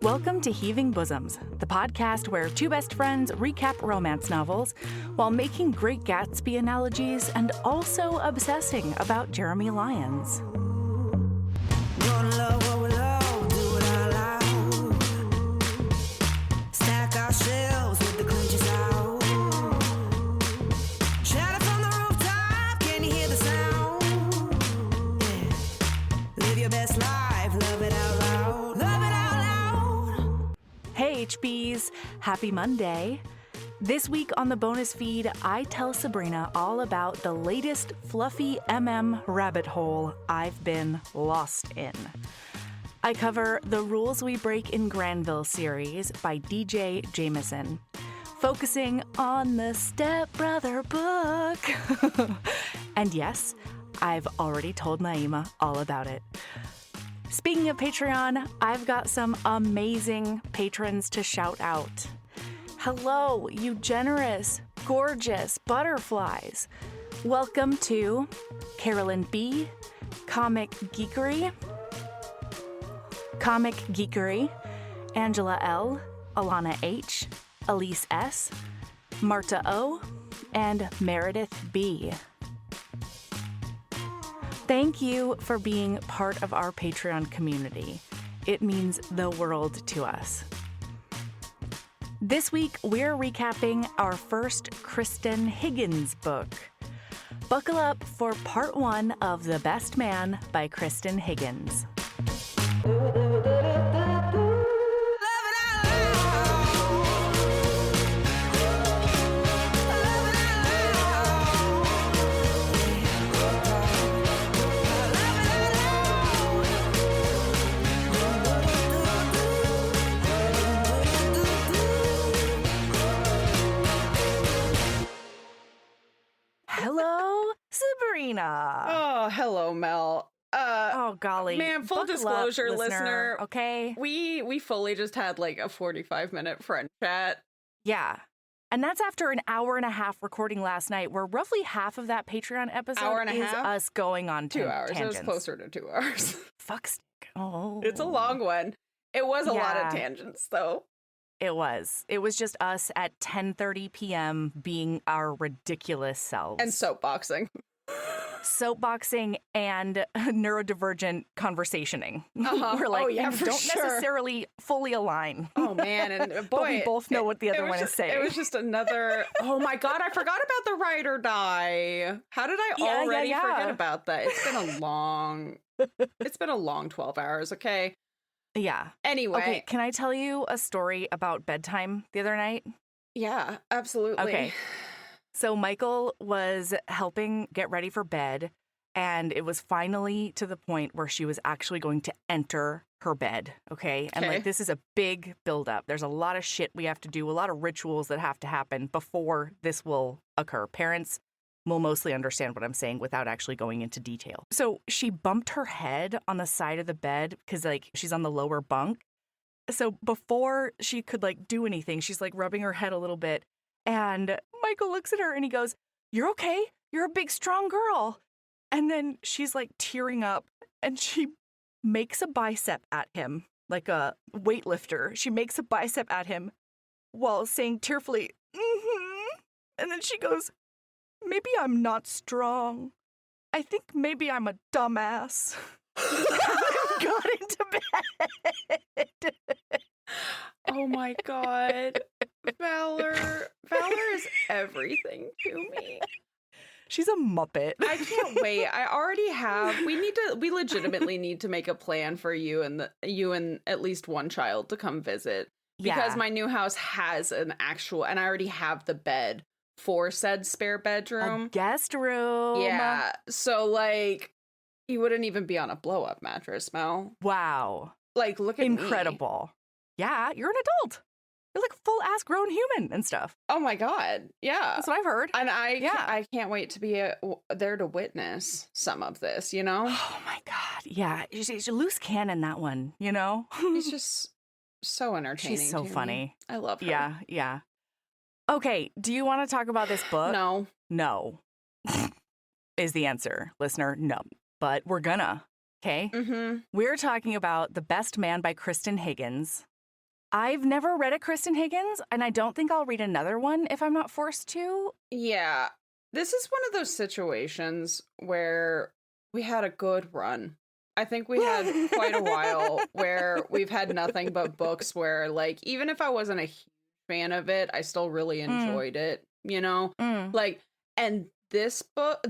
Welcome to Heaving Bosoms, the podcast where two best friends recap romance novels while making Great Gatsby analogies and also obsessing about Jeremy Lyons. Hey HBs, happy Monday. This week on the bonus feed, I tell Sabrina all about the latest fluffy rabbit hole I've been lost in. I cover The Rules We Break in Granville series by DJ Jameson, focusing on the stepbrother book. And yes, I've already told Naima all about it. Speaking of Patreon, I've got some amazing patrons to shout out. Hello, you generous, gorgeous butterflies. Welcome to Carolyn B, Comic Geekery, Angela L, Alana H, Elise S, Marta O, and Meredith B. Thank you for being part of our Patreon community. It means the world to us. This week, we're recapping our first Kristan Higgins book. Buckle up for part 1 of The Best Man by Kristan Higgins. Hello, Sabrina. Oh, hello, Mel. Oh, golly. Man, full Buckle disclosure, up, listener. Okay. We fully just had like a 45-minute friend chat. Yeah. And that's after an hour and a half recording last night, where roughly half of that Patreon episode Hour and a is half? us going on 2 hours. tangents. It was closer to 2 hours. Fuck's. Oh. It's a long one. It was a lot Yeah. of tangents, though. It was. It was just us at 10:30 p.m. being our ridiculous selves. And soapboxing. Soapboxing and neurodivergent conversationing. Uh-huh. We're like, Oh, yeah, we for don't sure. necessarily fully align. Oh, man. And boy. But we both know what the other one is saying. It was just another. Oh, my God. I forgot about the ride or die. How did I already forget about that? It's been a long 12 hours, okay? Yeah. Anyway. Okay, can I tell you a story about bedtime the other night? Yeah, absolutely. Okay. So Michael was helping get ready for bed, and it was finally to the point where she was actually going to enter her bed, okay? And like, this is a big buildup. There's a lot of shit we have to do, a lot of rituals that have to happen before this will occur. Parents will mostly understand what I'm saying without actually going into detail. So she bumped her head on the side of the bed because like she's on the lower bunk. So before she could like do anything, she's like rubbing her head a little bit. And Michael looks at her and he goes, "You're okay. You're a big, strong girl." And then she's like tearing up and she makes a bicep at him like a weightlifter. She makes a bicep at him while saying tearfully, "Mm-hmm." And then she goes, "Maybe I'm not strong. I think maybe I'm a dumbass." Got into bed. Oh my God. Valor is everything to me. She's a Muppet. I can't wait. I already have. We legitimately need to make a plan for you and at least one child to come visit. Because my new house has an actual, and I already have the bed for said spare bedroom. A guest room. Yeah. So like, you wouldn't even be on a blow up mattress, Mel. Wow. Like, look at me. Incredible. Yeah, you're an adult. You're like a full ass grown human and stuff. Oh my God. Yeah. That's what I've heard. And I can't wait to be there to witness some of this, you know? Oh my God. Yeah. She's a loose cannon, that one, you know? He's just so entertaining. She's so funny. Me. I love her. Yeah. Yeah. Okay. Do you want to talk about this book? No. No. Is the answer, listener. No. But we're gonna. Okay? Mm-hmm. We're talking about The Best Man by Kristan Higgins. I've never read a Kristan Higgins, and I don't think I'll read another one if I'm not forced to. Yeah. This is one of those situations where we had a good run. I think we had quite a while where we've had nothing but books where, like, even if I wasn't a huge fan of it, I still really enjoyed it, you know? Like, and this book,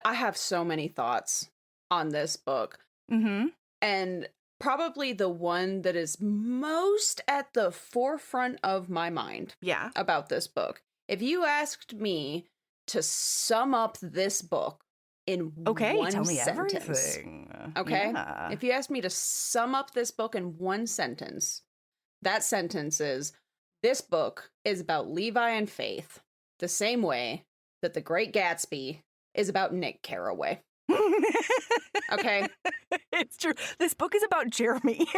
I have so many thoughts on this book. And probably the one that is most at the forefront of my mind about this book. If you asked me to sum up this book in one tell me sentence, everything. Okay? Yeah. If you asked me to sum up this book in one sentence, that sentence is, this book is about Levi and Faith, the same way that The Great Gatsby is about Nick Carraway. Okay? It's true. This book is about Jeremy.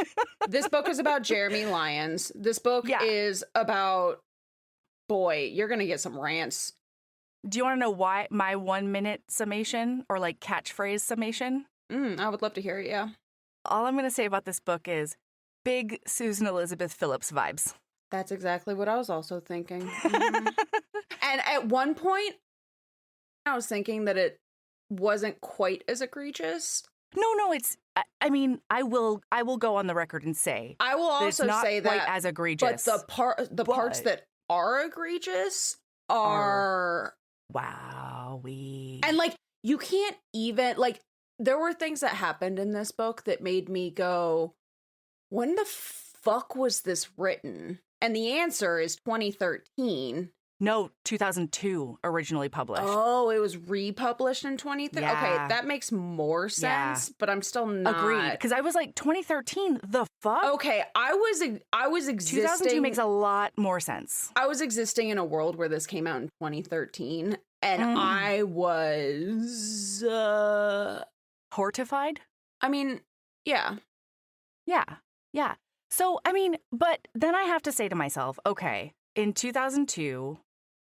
This book is about Jeremy Lyons. This book is about, boy, you're going to get some rants. Do you want to know why my 1 minute summation or like catchphrase summation? I would love to hear it, yeah. All I'm going to say about this book is big Susan Elizabeth Phillips vibes. That's exactly what I was also thinking. And at one point, I was thinking that it wasn't quite as egregious. No, it's, I mean, I will go on the record and say. I will also say that. It's not quite as egregious. But the parts that are egregious are. Wowee. And like, you can't even, like, there were things that happened in this book that made me go, when the fuck was this written? And the answer is 2013. No, 2002 originally published. Oh, it was republished in 2013? Yeah. Okay, that makes more sense, but I'm still not. Agreed, because I was like, 2013, the fuck? Okay, I was existing. 2002 makes a lot more sense. I was existing in a world where this came out in 2013, and I was... Hortified? I mean, yeah. Yeah. So, I mean, but then I have to say to myself, okay, in 2002,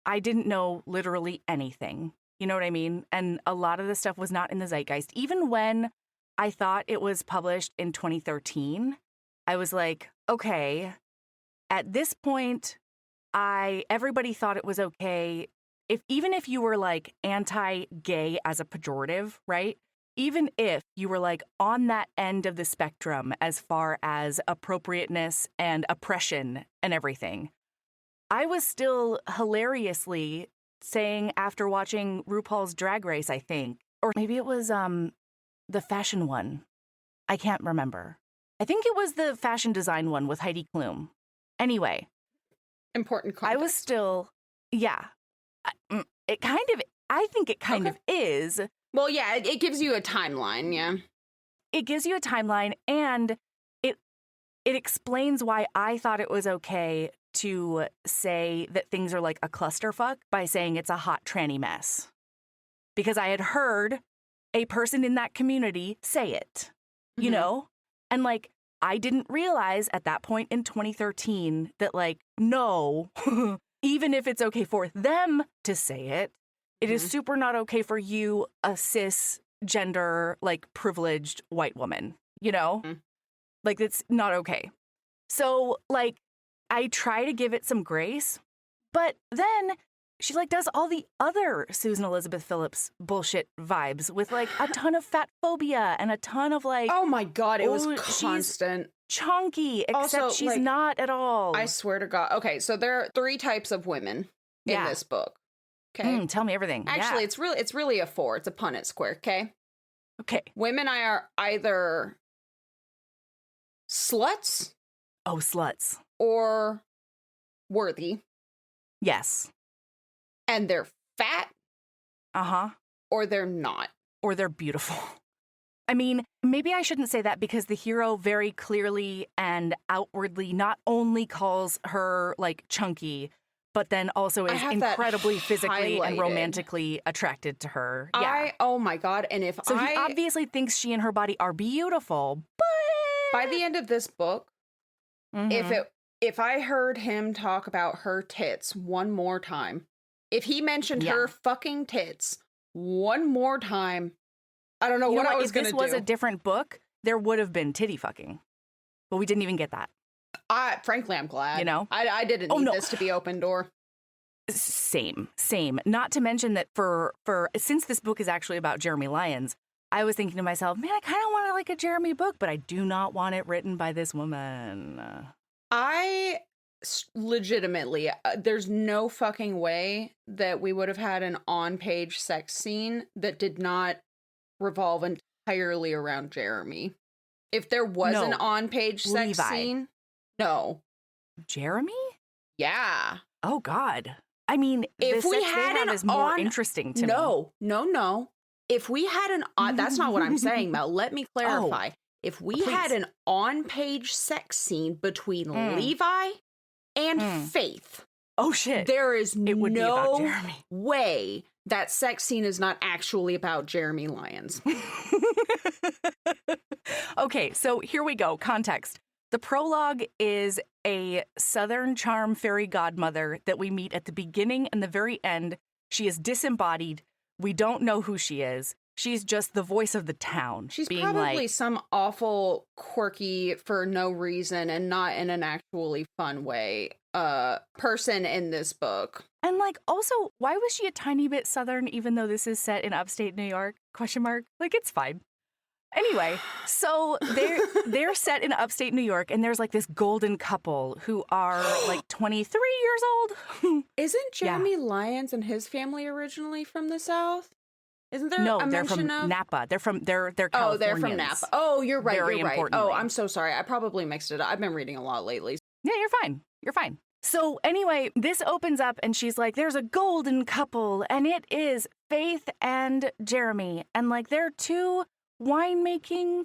I didn't know literally anything. You know what I mean? And a lot of the stuff was not in the zeitgeist. Even when I thought it was published in 2013, I was like, okay, at this point, everybody thought it was okay. Even if you were like anti-gay as a pejorative, right? Even if you were like on that end of the spectrum as far as appropriateness and oppression and everything, I was still hilariously saying after watching RuPaul's Drag Race, I think, or maybe it was the fashion one. I can't remember. I think it was the fashion design one with Heidi Klum. Anyway. Important context. I was still, I think it kind of is. Well, yeah, it gives you a timeline, yeah. It gives you a timeline, and it explains why I thought it was okay to say that things are like a clusterfuck by saying it's a hot tranny mess. Because I had heard a person in that community say it, you know? And like, I didn't realize at that point in 2013 that like, no, even if it's okay for them to say it, it is super not okay for you, a cisgender, like privileged white woman, you know? Like, it's not okay. So, like, I try to give it some grace, but then she, like, does all the other Susan Elizabeth Phillips bullshit vibes with, like, a ton of fat phobia and a ton of, like... Oh, my God, it was constant. Chunky, except also, she's like, not at all. I swear to God. Okay, so there are 3 types of women in this book. Okay. Tell me everything. Actually, it's really a 4. It's a Punnett square, okay? Okay. Women are either sluts. Oh, sluts. Or worthy. Yes. And they're fat. Uh-huh. Or they're not. Or they're beautiful. I mean, maybe I shouldn't say that because the hero very clearly and outwardly not only calls her, like, chunky, but then also is incredibly physically and romantically attracted to her. Yeah. Oh my God. And he obviously thinks she and her body are beautiful, but by the end of this book, if I heard him talk about her tits one more time, if he mentioned her fucking tits one more time, I don't know what I was going to do. If this was a different book, there would have been titty fucking. But we didn't even get that. Frankly, I'm glad. You know? I didn't need this to be open door. Same. Not to mention that for since this book is actually about Jeremy Lyons, I was thinking to myself, man, I kind of want like a Jeremy book, but I do not want it written by this woman. I legitimately, there's no fucking way that we would have had an on-page sex scene that did not revolve entirely around Jeremy. If there was an on-page sex scene, no. Jeremy? Yeah. Oh God. I mean, if we had an is more interesting to me. No. If we had an on, that's not what I'm saying, Mel. Let me clarify. If we had an on-page sex scene between Levi and Faith. Oh shit. There is no way that sex scene is not actually about Jeremy Lyons. Okay, so here we go. Context. The prologue is a Southern charm fairy godmother that we meet at the beginning and the very end. She is disembodied. We don't know who she is. She's just the voice of the town. She's probably some awful, quirky, for no reason and not in an actually fun way, person in this book. And like, also, why was she a tiny bit Southern even though this is set in upstate New York? ? Like, it's fine. Anyway, so they're set in upstate New York, and there's like this golden couple who are like 23 years old. Isn't Jeremy Lyons and his family originally from the South? Isn't there a they're mention from of Napa. They're Californians. Oh, they're from Napa. Oh, you're right. Very You're right. importantly. Oh, I'm so sorry. I probably mixed it up. I've been reading a lot lately. Yeah, you're fine. So anyway, this opens up and she's like, there's a golden couple, and it is Faith and Jeremy. And like, they're two winemaking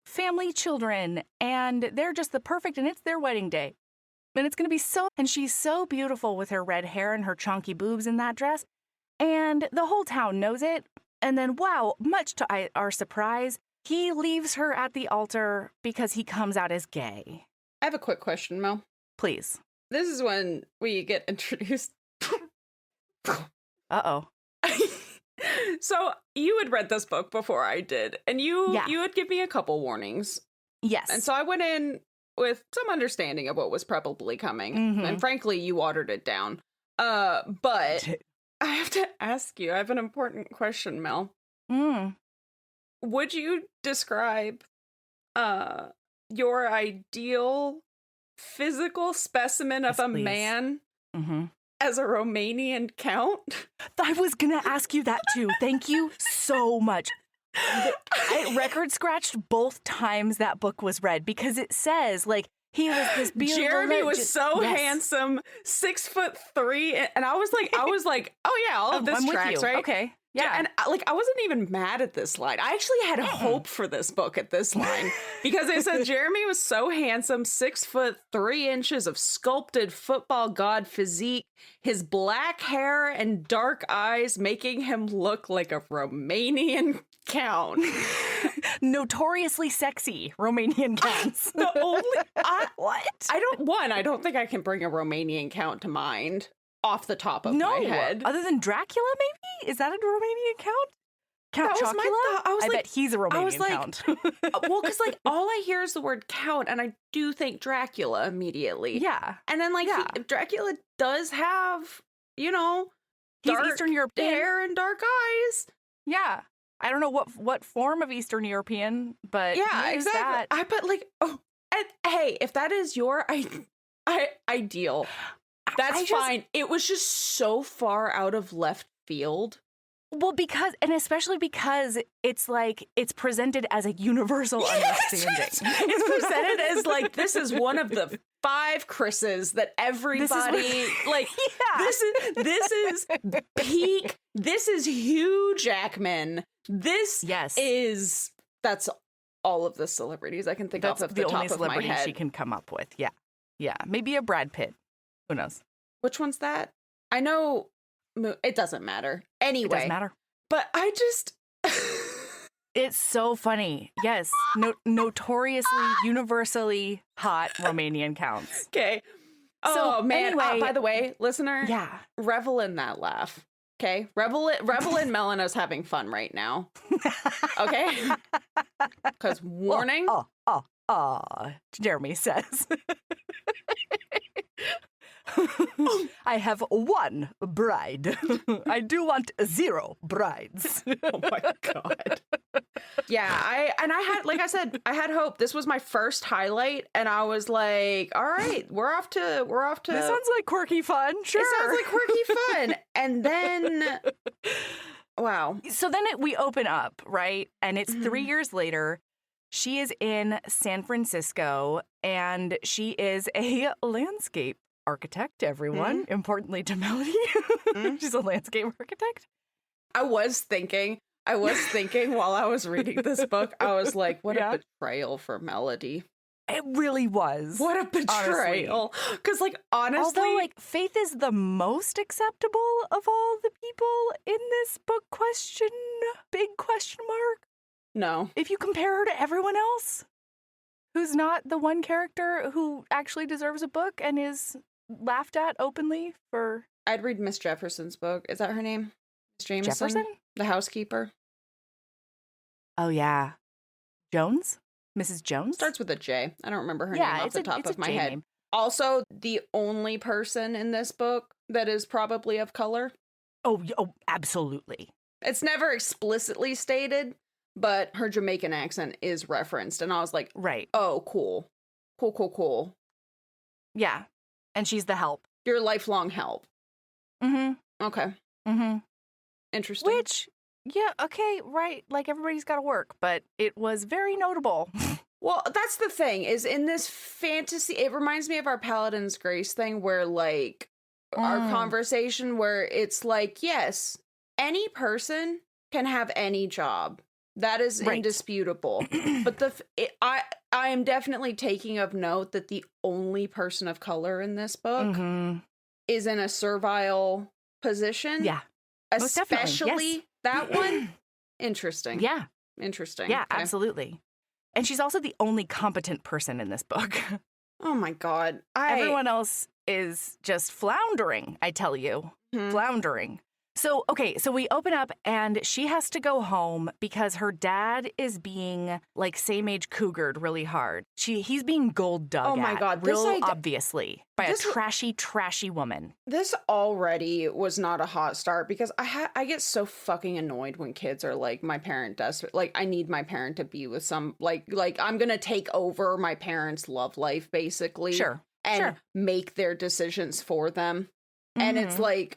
family children, and they're just the perfect, and it's their wedding day. And it's going to be and she's so beautiful with her red hair and her chunky boobs in that dress. And the whole town knows it. And then, wow, much to our surprise, he leaves her at the altar because he comes out as gay. I have a quick question, Mel. Please. This is when we get introduced. Uh-oh. So you had read this book before I did, and you would give me a couple warnings. Yes. And so I went in with some understanding of what was probably coming. Mm-hmm. And frankly, you watered it down. But I have to ask you, I have an important question, Mel. Would you describe your ideal physical specimen of a man as a Romanian count? I was going to ask you that too. Thank you so much. I record scratched both times that book was read because it says, like, he was this beautiful. Jeremy was so handsome, 6'3", and I was like, oh yeah, all of this tracks, right? Okay. Yeah. And like, I wasn't even mad at this line. I actually had hope for this book at this line because it said Jeremy was so handsome, 6'3" of sculpted football god physique, his black hair and dark eyes making him look like a Romanian count. Notoriously sexy Romanian counts. I don't think I can bring a Romanian count to mind off the top of my head. Other than Dracula, maybe? Is that a Romanian count? Count Chocula? I bet he's a Romanian count. Well, because like all I hear is the word count, and I do think Dracula immediately. Yeah. And then Dracula does have, he's dark Eastern European hair and dark eyes. Yeah. I don't know what form of Eastern European, but yeah, exactly. And hey, if that is your ideal, that's fine. It was just so far out of left field. Well, especially because it's like, it's presented as a universal understanding. It's presented as like, this is one of the 5 Chris's that everybody this is peak. This is Hugh Jackman. That's all of the celebrities I can think of off the top of my head. That's the only celebrity she can come up with. Yeah. Yeah. Maybe a Brad Pitt. Who knows? Which one's that? I know it doesn't matter. Anyway. It doesn't matter. But I just... It's so funny. Yes. Notoriously, universally hot Romanian counts. Okay. Oh, man. Anyway, by the way, listener, revel in that laugh. Okay, Rebel and Melena's having fun right now. Okay, because warning. Jeremy says. I have one bride. I do want 0 brides. Oh my God. Yeah, I had, like I said, I had hope. This was my first highlight, and I was like, all right, we're off to. This sounds like quirky fun. Sure. It sounds like quirky fun. And then, wow. So then we open up, right? And it's 3 years later. She is in San Francisco, and she is a landscape architect, everyone. Importantly to Melody. She's a landscape architect. I was thinking while I was reading this book, I was like, what a betrayal for Melody. It really was. What a betrayal. Because, like, honestly. Although, like, Faith is the most acceptable of all the people in this book, big question mark. No. If you compare her to everyone else who's not the one character who actually deserves a book and is laughed at openly for... I'd read Miss Jefferson's book. Is that her name? Miss Jameson? Jefferson? The housekeeper? Oh, yeah. Jones? Mrs. Jones? Starts with a J. I don't remember her name off the top of my head. Name. Also, the only person in this book that is probably of color. Oh, absolutely. It's never explicitly stated, but her Jamaican accent is referenced. And I was like, right. Oh, cool. Cool. Yeah. And she's the help. Your lifelong help. Mm-hmm. Okay. Mm-hmm. Interesting. Which, yeah, okay, right. Like, everybody's got to work, but it was very notable. Well, that's the thing, is in this fantasy, it reminds me of our Paladin's Grace thing where, like, our conversation where it's like, yes, any person can have any job. That is indisputable. But I am definitely taking of note that the only person of color in this book is in a servile position. Yeah. Especially that one. Interesting. Yeah. Interesting. Yeah, okay. Absolutely. And she's also the only competent person in this book. Oh my God. Everyone else is just floundering, I tell you. Floundering. So, okay, so we open up and she has to go home because her dad is being, like, same-age cougared really hard. He's being gold dug oh my God, obviously, by a trashy woman. This already was not a hot start because I get so fucking annoyed when kids are like, my parent does, like, I need my parent to be with some, like I'm gonna take over my parents' love life, basically. Sure. And make their decisions for them. And it's like,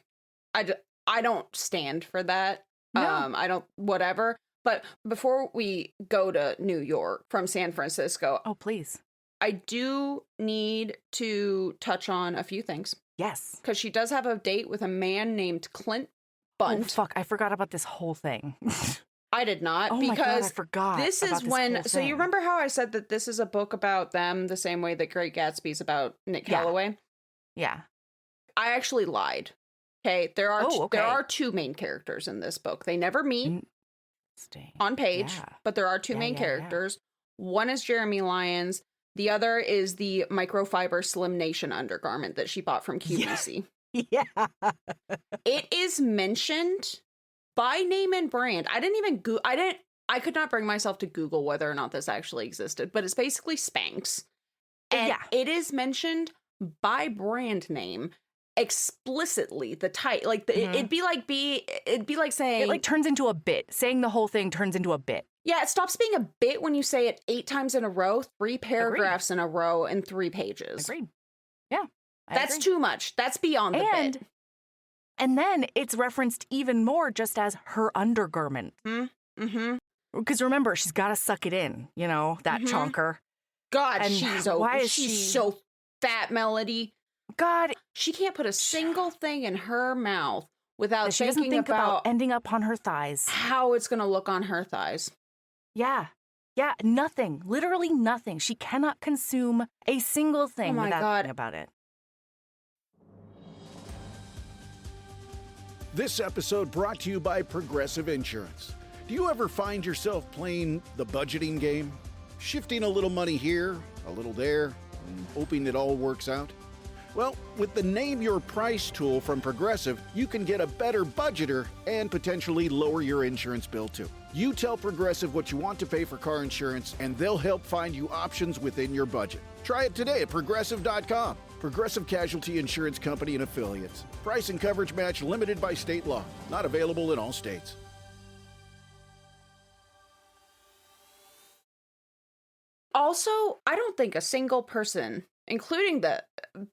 I don't stand for that. No. I don't, whatever. But before we go to New York from San Francisco. Oh, please. I do need to touch on a few things. Yes. Because she does have a date with a man named Clint Bunt. Oh, fuck. I forgot about this whole thing. I did not. Oh, because my God, I forgot. This is when. So you remember how I said that this is a book about them the same way that Great Gatsby's about Nick Calloway? Yeah. I actually lied. Okay, there are 2 main characters in this book. They never meet on page, but there are 2 main characters. One is Jeremy Lyons. The other is the microfiber Slim Nation undergarment that she bought from QVC. Yeah. It is mentioned by name and brand. I could not bring myself to Google whether or not this actually existed, but it's basically Spanx. And it is mentioned by brand name. Explicitly the type, like it'd be like saying it, like, turns into a bit. Saying the whole thing turns into a bit. Yeah, it stops being a bit when you say it 8 times in a row, 3 paragraphs in a row, and 3 pages. Agreed. Yeah, that's too much. That's beyond the bit. And then it's referenced even more just as her undergarment. Because remember, she's got to suck it in. You know, that chonker. God, and she's so fat, Melody. God, she can't put a single thing in her mouth without she doesn't think about ending up on her thighs. How it's going to look on her thighs. Yeah. Yeah, nothing. Literally nothing. She cannot consume a single thing without thinking about it. This episode brought to you by Progressive Insurance. Do you ever find yourself playing the budgeting game? Shifting a little money here, a little there, and hoping it all works out? Well, with the Name Your Price tool from Progressive, you can get a better budgeter and potentially lower your insurance bill too. You tell Progressive what you want to pay for car insurance, and they'll help find you options within your budget. Try it today at Progressive.com. Progressive Casualty Insurance Company and Affiliates. Price and coverage match limited by state law. Not available in all states. Also, I don't think a single person, including the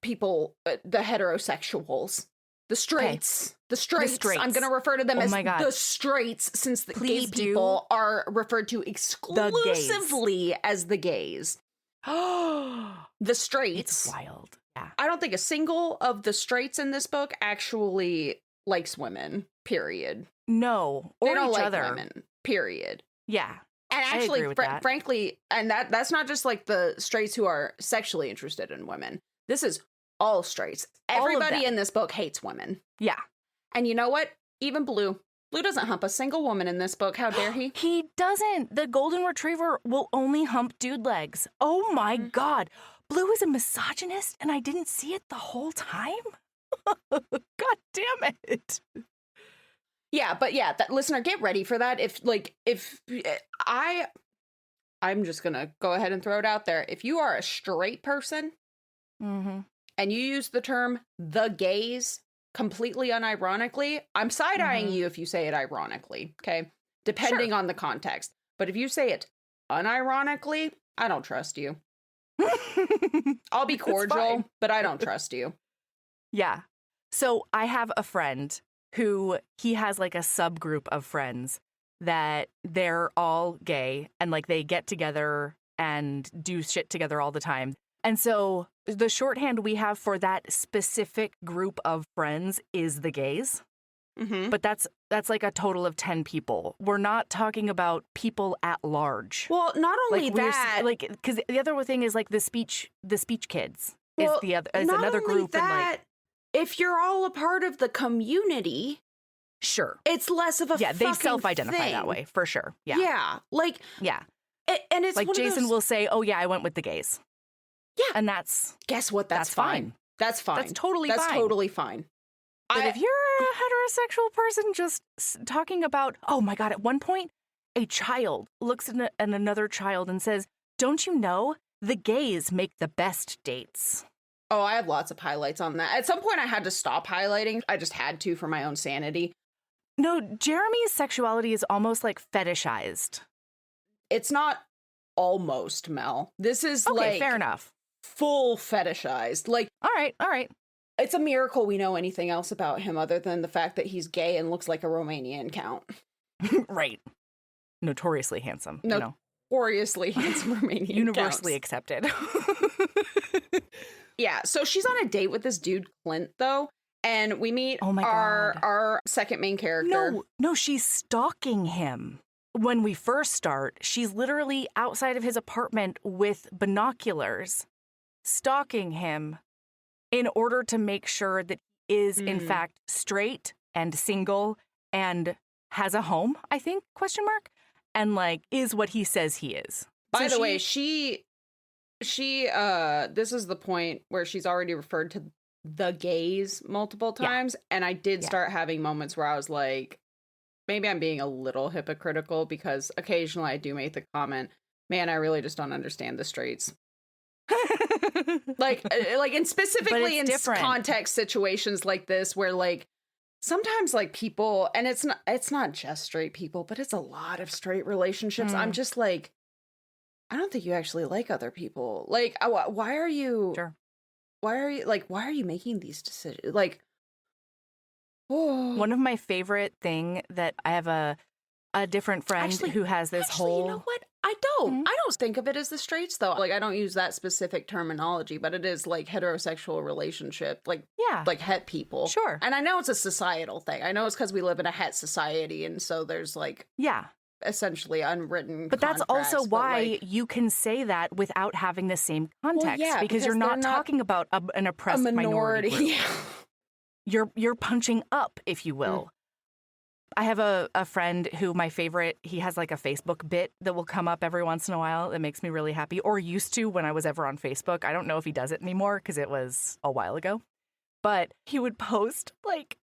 people, the heterosexuals, the straights, I'm going to refer to them as the straights, since the gay people are referred to exclusively as the gays. The straights. It's wild. Yeah. I don't think a single of the straights in this book actually likes women, period. No. Or they don't each like other. women, period. Yeah. And actually, frankly, and that's not just like the straights who are sexually interested in women. This is all straights. Everybody in this book hates women. Yeah. And you know what? Even Blue. Blue doesn't hump a single woman in this book. How dare he? He doesn't. The golden retriever will only hump dude legs. Oh my God. Blue is a misogynist and I didn't see it the whole time? God damn it. Yeah, but yeah, listener, get ready for that. I'm just gonna go ahead and throw it out there. If you are a straight person and you use the term the gays completely unironically, I'm side-eyeing you if you say it ironically, okay? Depending on the context. But if you say it unironically, I don't trust you. I'll be cordial, but I don't trust you. Yeah. So I have a friend who he has like a subgroup of friends that they're all gay and like they get together and do shit together all the time. And so the shorthand we have for that specific group of friends is the gays. But that's like a total of 10 people. We're not talking about people at large. Well, not only like that, like because the other thing is like the speech kids well, is another group. That, and like, if you're all a part of the community, sure, it's less of a they self-identify thing. that way for sure. Yeah, and it's like Jason will say, "Oh yeah, I went with the gays." Yeah, and that's guess what? That's fine. That's fine. That's totally fine. But if you're a heterosexual person just talking about, oh my God, at one point, a child looks at another child and says, "Don't you know the gays make the best dates?" Oh, I have lots of highlights on that. At some point, I had to stop highlighting. I just had to for my own sanity. No, Jeremy's sexuality is almost like fetishized. It's not almost, Mel. This is okay, fair enough. Full fetishized. Like, all right. It's a miracle we know anything else about him other than the fact that he's gay and looks like a Romanian count. Right. Notoriously handsome. Notoriously handsome Romanian Universally counts. Accepted. Yeah, so she's on a date with this dude, Clint, though, and we meet our second main character. No, she's stalking him. When we first start, she's literally outside of his apartment with binoculars, stalking him in order to make sure that he is, in fact, straight and single and has a home, I think, ? And, like, is what he says he is. By the way, she this is the point where she's already referred to the gays multiple times, and I did start having moments where I was like, maybe I'm being a little hypocritical, because occasionally I do make the comment, man, I really just don't understand the straights. like and specifically in context situations like this where like sometimes like people, and it's not just straight people, but it's a lot of straight relationships. I'm just like, I don't think you actually like other people. Like, why are you making these decisions? Like, one of my favorite thing that I have a different friend who has this whole. You know what? I don't think of it as the straights though. Like, I don't use that specific terminology, but it is like heterosexual relationship, like het people. Sure. And I know it's a societal thing. I know it's because we live in a het society, and so there's like essentially unwritten. But that's also why you can say that without having the same context, because you're not talking about an oppressed minority group. You're punching up, if you will. I have a friend who my favorite, he has like a Facebook bit that will come up every once in a while that makes me really happy, or used to when I was ever on Facebook. I don't know if he does it anymore because it was a while ago. But he would post like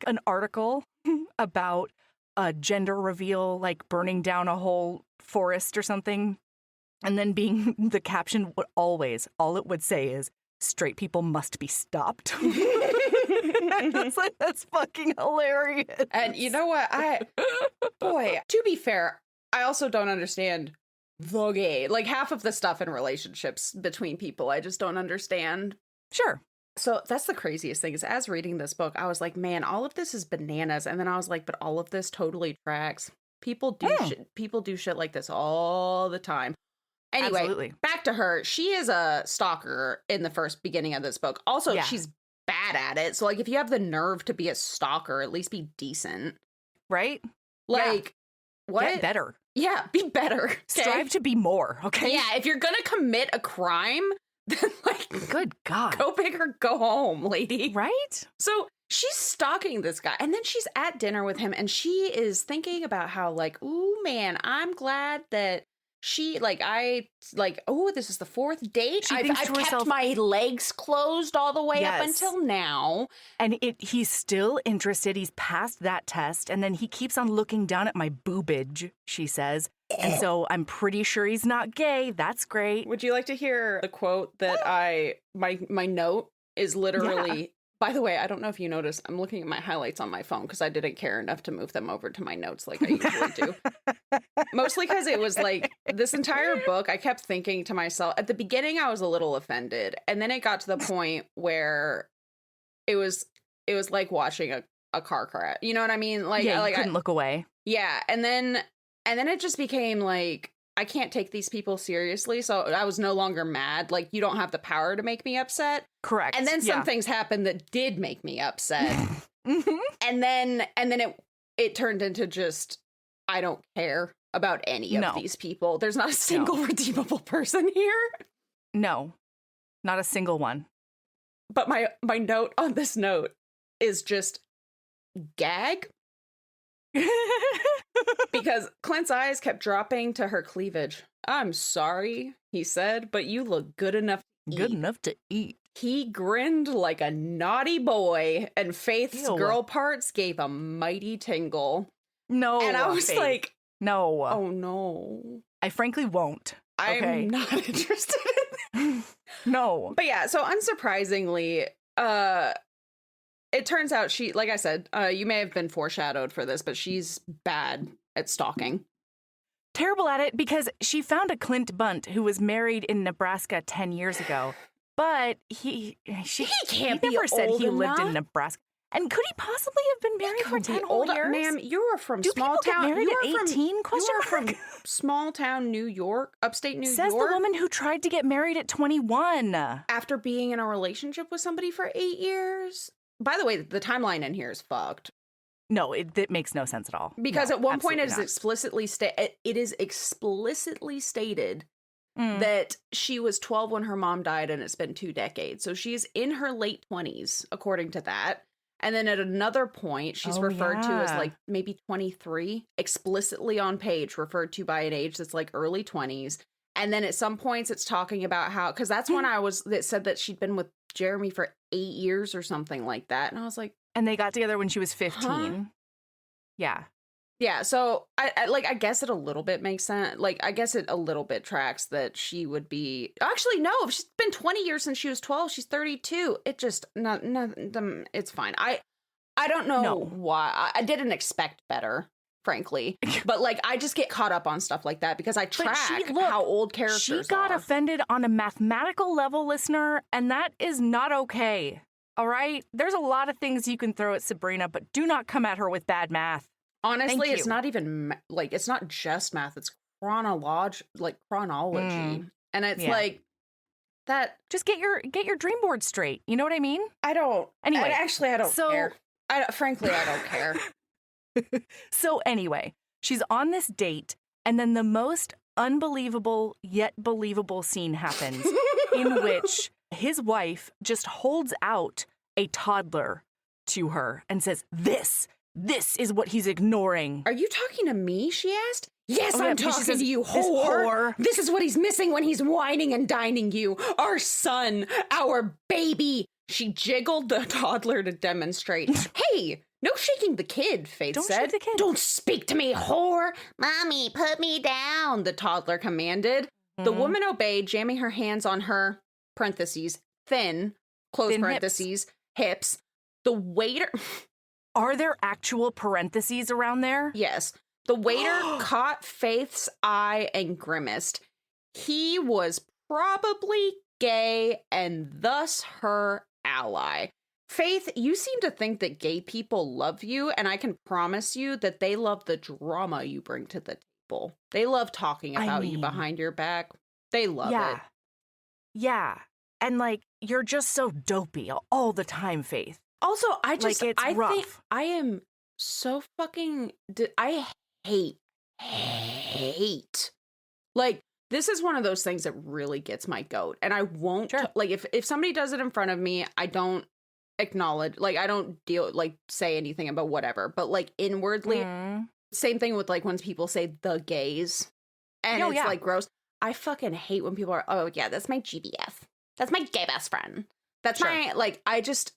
an article about a gender reveal, like burning down a whole forest or something. And then being the caption would always, all it would say is, straight people must be stopped. I was like, that's fucking hilarious. And you know what? To be fair, I also don't understand the gay. Like half of the stuff in relationships between people, I just don't understand. Sure. So that's the craziest thing is as reading this book, I was like, man, all of this is bananas. And then I was like, but all of this totally tracks. People do shit like this all the time. Anyway, absolutely. Back to her. She is a stalker in the first beginning of this book. Also, she's bad at it. So, like, if you have the nerve to be a stalker, at least be decent. Right? Like, what? Get better. Yeah, be better. Okay? Strive to be more, okay? Yeah, if you're gonna commit a crime, then, like, good God. Go big or go home, lady. Right? So, she's stalking this guy, and then she's at dinner with him, and she is thinking about how, like, ooh, man, I'm glad that she, oh, this is the fourth date. I've kept my legs closed all the way up until now. And he's still interested. He's passed that test. And then he keeps on looking down at my boobage, she says. And so I'm pretty sure he's not gay. That's great. Would you like to hear the quote that my note is literally... By the way, I don't know if you noticed, I'm looking at my highlights on my phone because I didn't care enough to move them over to my notes like I usually do. Mostly because it was like this entire book, I kept thinking to myself, at the beginning I was a little offended. And then it got to the point where it was like watching a car crash. You know what I mean? Like, you couldn't look away. Yeah. And then it just became like, I can't take these people seriously, so I was no longer mad. Like, you don't have the power to make me upset. Correct. And then some things happened that did make me upset. Mm-hmm. And then it turned into just, I don't care about any of these people. There's not a single redeemable person here. No, not a single one. But my note on this note is just gag. Because Clint's eyes kept dropping to her cleavage. I'm sorry, he said, but you look good enough to eat. He grinned like a naughty boy, and Faith's girl parts gave a mighty tingle. No. And I was Faith. like, no. Oh, no. I frankly won't. I'm not interested in this. No. But yeah, so unsurprisingly, it turns out she, like I said, you may have been foreshadowed for this, but she's bad at stalking. Terrible at it because she found a Clint Bunt who was married in Nebraska 10 years ago. But he never said he lived in Nebraska. And could he possibly have been married for 10 whole years? Ma'am, you are from small town. You are from small town New York, upstate New York. Says the woman who tried to get married at 21. After being in a relationship with somebody for 8 years. By the way, the timeline in here is fucked. No, it makes no sense at all. Because at one point it is explicitly stated that she was 12 when her mom died and it's been 2 decades. So she's in her late 20s, according to that. And then at another point, she's referred to as like maybe 23, explicitly on page, referred to by an age that's like early 20s. And then at some points it's talking about how, because that's when that said that she'd been with Jeremy for 8 years or something like that. And I was like. And they got together when she was 15. Huh? Yeah. Yeah, so I guess it a little bit makes sense. Like, I guess it a little bit tracks that she would be. Actually, no. If she's been 20 years since she was 12, she's 32. It just it's fine. I don't know why. I didn't expect better, frankly. But like, I just get caught up on stuff like that because I track how old characters are. She got offended on a mathematical level, listener, and that is not okay. All right? There's a lot of things you can throw at Sabrina, but do not come at her with bad math. Honestly, it's not even like, it's not just math. It's chronology. And it's like that. Just get your dream board straight. You know what I mean? I don't. Anyway, I don't care. Frankly, I don't care. So anyway, she's on this date and then the most unbelievable yet believable scene happens in which his wife just holds out a toddler to her and says, This is what he's ignoring. Are you talking to me, she asked. Yes, Oh, yeah, I'm because she talking says, to you, "This whore. whore." This is what he's missing when he's whining and dining you. Our son, our baby. She jiggled the toddler to demonstrate. Hey, no shaking the kid, Faith Don't said. shake the kid. Don't speak to me, whore. Mommy, put me down, the toddler commanded. The woman obeyed, jamming her hands on her, parentheses, thin, close Thin parentheses, hips. The waiter... Are there actual parentheses around there? Yes. The waiter caught Faith's eye and grimaced. He was probably gay and thus her ally. Faith, you seem to think that gay people love you, and I can promise you that they love the drama you bring to the table. They love talking about you behind your back. They love it. Yeah. And like, you're just so dopey all the time, Faith. Also, I it's rough. think I am so fucking, I hate. Like, this is one of those things that really gets my goat. And I won't, like, if somebody does it in front of me, I don't acknowledge, like, I don't say anything about whatever. But, like, inwardly, same thing with, like, when people say the gays. And it's, like, gross. I fucking hate when people are, oh, yeah, that's my GBF. That's my gay best friend. That's my, like, I just...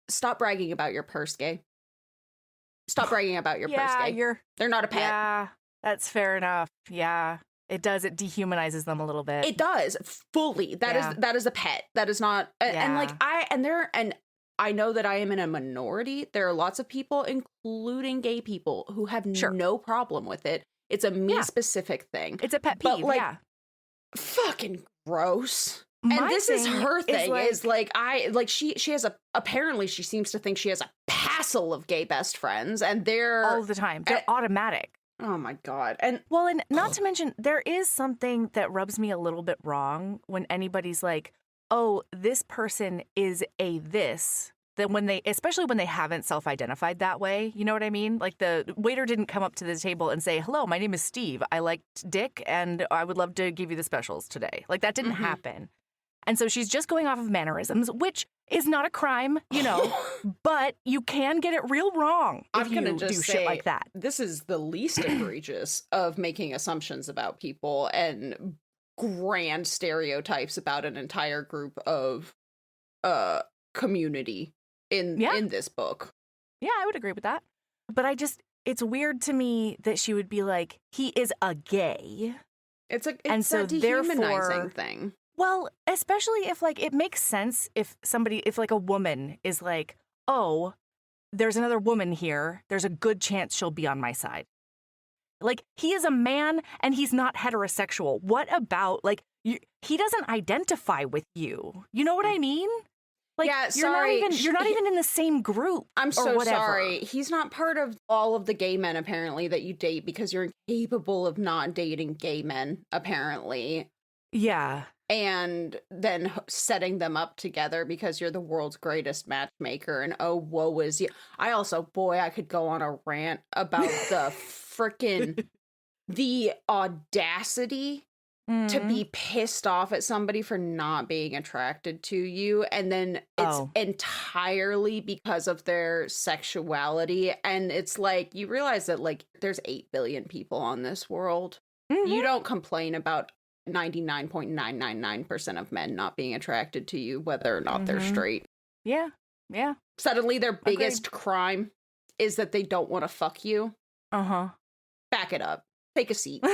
stop bragging about your purse, gay. Stop bragging about your purse, gay. They're not a pet. Yeah, that's fair enough. Yeah, it does. It dehumanizes them a little bit. It does fully. That is a pet. That is not. And like I know that I am in a minority. There are lots of people, including gay people, who have no problem with it. It's a me specific thing. It's a pet peeve. But, like, fucking gross. And this is her thing, she has apparently she seems to think she has a passel of gay best friends, and they're all the time. They're automatic. Oh my God. And not to mention, there is something that rubs me a little bit wrong when anybody's like, oh, this person is a this. That especially when they haven't self-identified that way, you know what I mean? Like, the waiter didn't come up to the table and say, hello, my name is Steve. I liked Dick, and I would love to give you the specials today. Like, that didn't happen. And so she's just going off of mannerisms, which is not a crime, you know, but you can get it real wrong if you do shit like that. This is the least egregious of making assumptions about people and grand stereotypes about an entire group of community in this book. Yeah, I would agree with that. But it's weird to me that she would be like, he is a gay. It's a dehumanizing thing. Well, especially if, like, it makes sense if like a woman is like, oh, there's another woman here, there's a good chance she'll be on my side. Like, he is a man and he's not heterosexual. What about, like, he doesn't identify with you. You know what I mean? Like, you're not even in the same group. I'm so sorry. He's not part of all of the gay men, apparently, that you date because you're incapable of not dating gay men, apparently. Yeah. And then setting them up together because you're the world's greatest matchmaker, and oh, woe is you. I could go on a rant about the frickin' the audacity to be pissed off at somebody for not being attracted to you, and then it's entirely because of their sexuality. And it's like, you realize that, like, there's 8 billion people on this world. You don't complain about 99.999% of men not being attracted to you, whether or not they're straight. Yeah. Suddenly their biggest crime is that they don't want to fuck you. Back it up. Take a seat.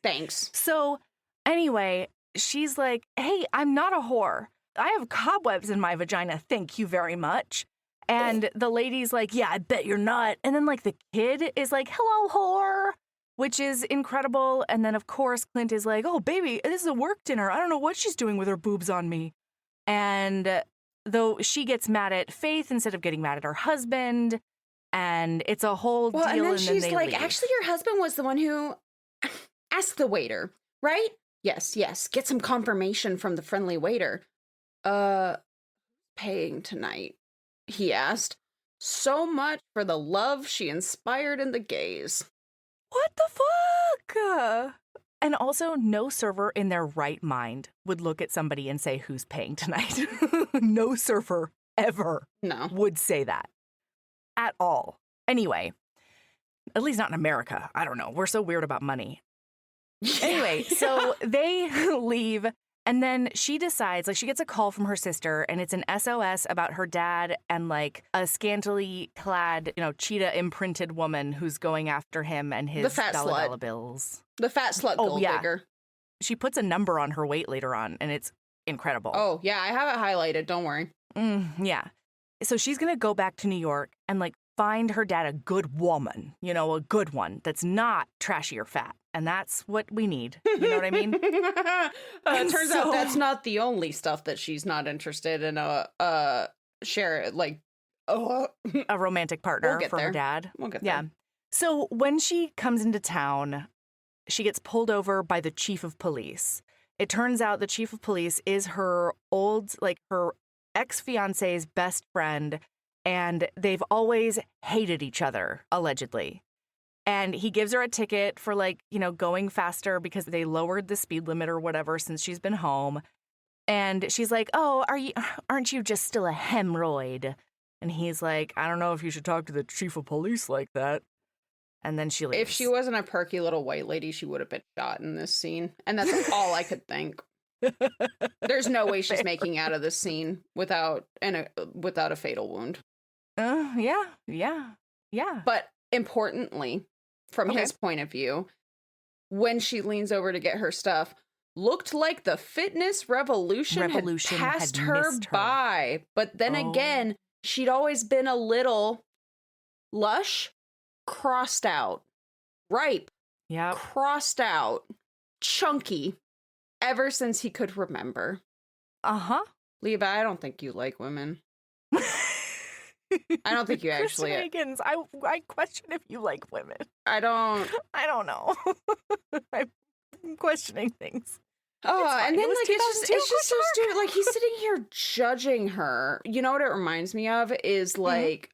Thanks. So anyway, she's like, hey, I'm not a whore. I have cobwebs in my vagina. Thank you very much. And the lady's like, yeah, I bet you're not. And then, like, the kid is like, hello, whore. Which is incredible. And then, of course, Clint is like, oh, baby, this is a work dinner. I don't know what she's doing with her boobs on me. And though she gets mad at Faith instead of getting mad at her husband. And it's a whole deal. And then she's like, leave. Actually, your husband was the one who asked the waiter, right? Yes. Get some confirmation from the friendly waiter. Paying tonight, he asked. So much for the love she inspired in the gays. What the fuck? And also, no server in their right mind would look at somebody and say, who's paying tonight? No server. ever No. would say that at all. Anyway, at least not in America. I don't know. We're so weird about money. Anyway, so they leave, and then she decides, like, she gets a call from her sister, and it's an SOS about her dad and, like, a scantily clad, cheetah imprinted woman who's going after him and his dollar bills. The fat slut gold digger. She puts a number on her weight later on, and it's incredible. Oh, yeah, I have it highlighted. Don't worry. Yeah. So she's going to go back to New York and, like, find her dad a good woman, a good one that's not trashy or fat. And that's what we need. You know what I mean? It turns out that's not the only stuff that she's not interested in a romantic partner for her dad. We'll get there. Yeah. So when she comes into town, she gets pulled over by the chief of police. It turns out the chief of police is her her ex-fiance's best friend, and they've always hated each other, allegedly. And he gives her a ticket for, going faster because they lowered the speed limit or whatever since she's been home. And she's like, oh, aren't you just still a hemorrhoid? And he's like, I don't know if you should talk to the chief of police like that. And then she leaves. If she wasn't a perky little white lady, she would have been shot in this scene. And that's all I could think. There's no way she's making out of this scene without a fatal wound. Yeah. But importantly, from his point of view, when she leans over to get her stuff, looked like the fitness revolution had passed her by. But then again, she'd always been a little lush, crossed out, ripe, crossed out, chunky, ever since he could remember. Levi, I don't think you like women. I don't think you actually. Kristan Higgins, I question if you like women. I don't know. I'm questioning things. Oh, and then it's just so stupid. Like, he's sitting here judging her. You know what it reminds me of is like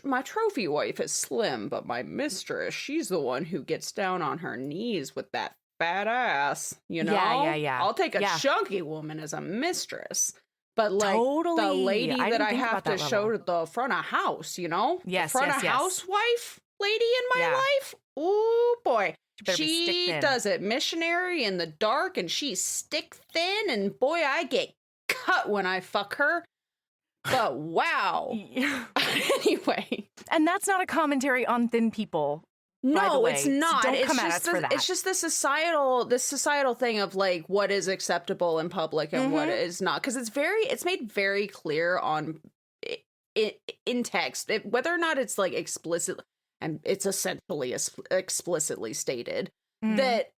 my trophy wife is slim, but my mistress, she's the one who gets down on her knees with that fat ass. Yeah. I'll take a chunky woman as a mistress. But like the lady that I have to show to the front of house, Yes, the front of housewife lady in my life. Oh boy, she does it missionary in the dark, and she's stick thin, and boy, I get cut when I fuck her. But wow. Anyway, and that's not a commentary on thin people. No, it's not. So don't come at us for that. It's just the societal thing of like what is acceptable in public and what is not, because it's made very clear on in text whether or not it's like explicit, and it's essentially explicitly stated that,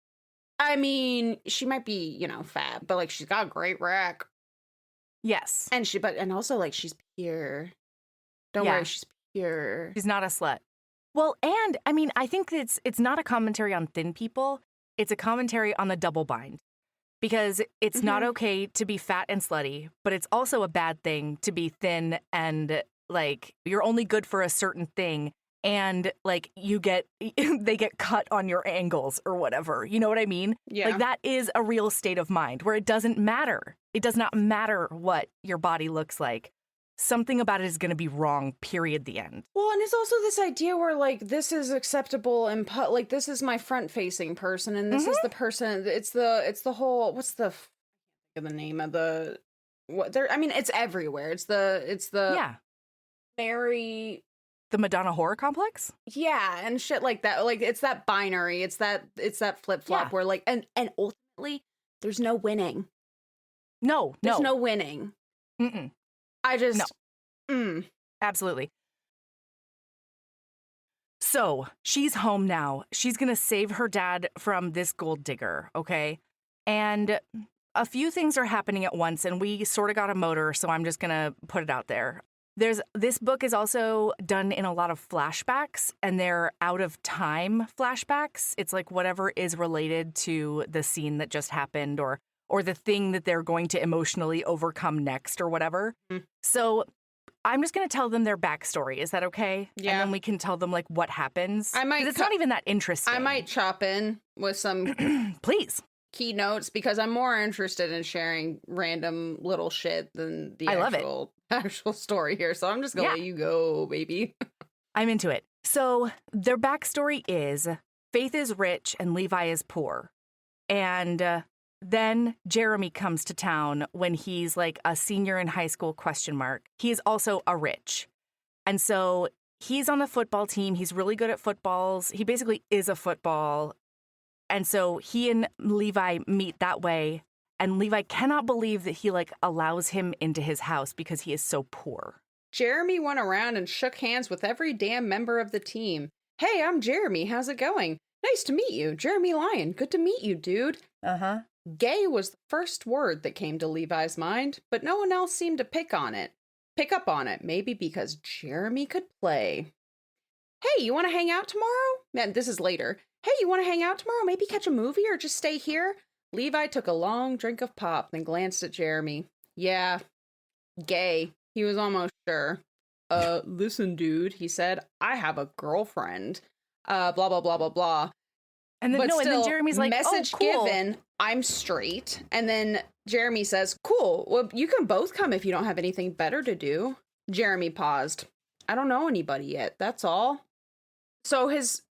I mean, she might be fat, but like she's got a great rack. Yes, and also like she's pure. Don't worry, she's pure. She's not a slut. Well, and I mean, I think it's not a commentary on thin people. It's a commentary on the double bind, because it's not okay to be fat and slutty, but it's also a bad thing to be thin and like you're only good for a certain thing, and like they get cut on your angles or whatever. You know what I mean? Yeah. Like that is a real state of mind where it doesn't matter. It does not matter what your body looks like. Something about it is going to be wrong, period, the end. Well, and it's also this idea where, like, this is acceptable and, like, this is my front-facing person, and this is the person, it's the whole, what's the name of the, I mean, it's everywhere. It's the Mary... The Madonna horror complex? Yeah, and shit like that. Like, it's that binary, it's that flip-flop where, like, and ultimately, there's no winning. No. There's no winning. Mm-mm. I just... No. Absolutely. So, she's home now. She's going to save her dad from this gold digger, okay? And a few things are happening at once, and we sort of got a motor, so I'm just going to put it out there. This book is also done in a lot of flashbacks, and they're out of time flashbacks. It's like whatever is related to the scene that just happened, or the thing that they're going to emotionally overcome next or whatever. So I'm just going to tell them their backstory. Is that okay? Yeah. And then we can tell them like what happens. I might. It's not even that interesting. I might chop in with some Please. key notes because I'm more interested in sharing random little shit than the actual story here. So I'm just going to let you go, baby. I'm into it. So their backstory is Faith is rich and Levi is poor. And then Jeremy comes to town when he's like a senior in high school, ? He's also a rich. And so he's on the football team. He's really good at footballs. He basically is a football. And so he and Levi meet that way. And Levi cannot believe that he like allows him into his house because he is so poor. Jeremy went around and shook hands with every damn member of the team. Hey, I'm Jeremy. How's it going? Nice to meet you. Jeremy Lyon. Good to meet you, dude. Uh-huh. Gay was the first word that came to Levi's mind, but no one else seemed to pick up on it, maybe because Jeremy could play. Hey, you want to hang out tomorrow? Man, this is later. Hey, you want to hang out tomorrow? Maybe catch a movie or just stay here? Levi took a long drink of pop, then glanced at Jeremy. Yeah, gay. He was almost sure. Listen, dude, he said, I have a girlfriend. Blah, blah, blah, blah, blah. And then, and then Jeremy's like, message cool. given, I'm straight. And then Jeremy says, cool. Well, you can both come if you don't have anything better to do. Jeremy paused. I don't know anybody yet. That's all. So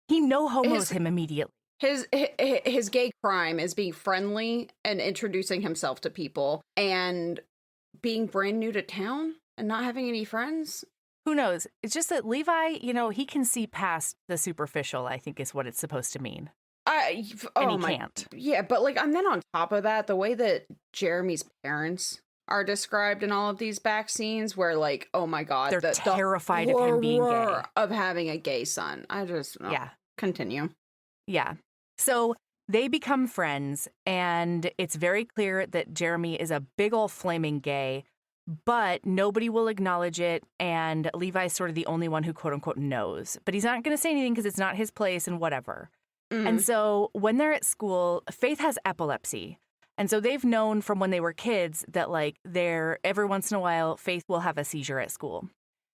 he no-homos him immediately. His gay crime is being friendly and introducing himself to people and being brand new to town and not having any friends. Who knows? It's just that Levi, he can see past the superficial, I think is what it's supposed to mean. And he can't. Yeah, but and then on top of that, the way that Jeremy's parents are described in all of these back scenes where oh my God. They're terrified of him being gay. Of having a gay son. Continue. Yeah. So they become friends, and it's very clear that Jeremy is a big old flaming gay, but nobody will acknowledge it, and Levi's sort of the only one who quote-unquote knows. But he's not going to say anything because it's not his place and whatever. Mm-hmm. And so when they're at school, Faith has epilepsy. And so they've known from when they were kids that every once in a while, Faith will have a seizure at school.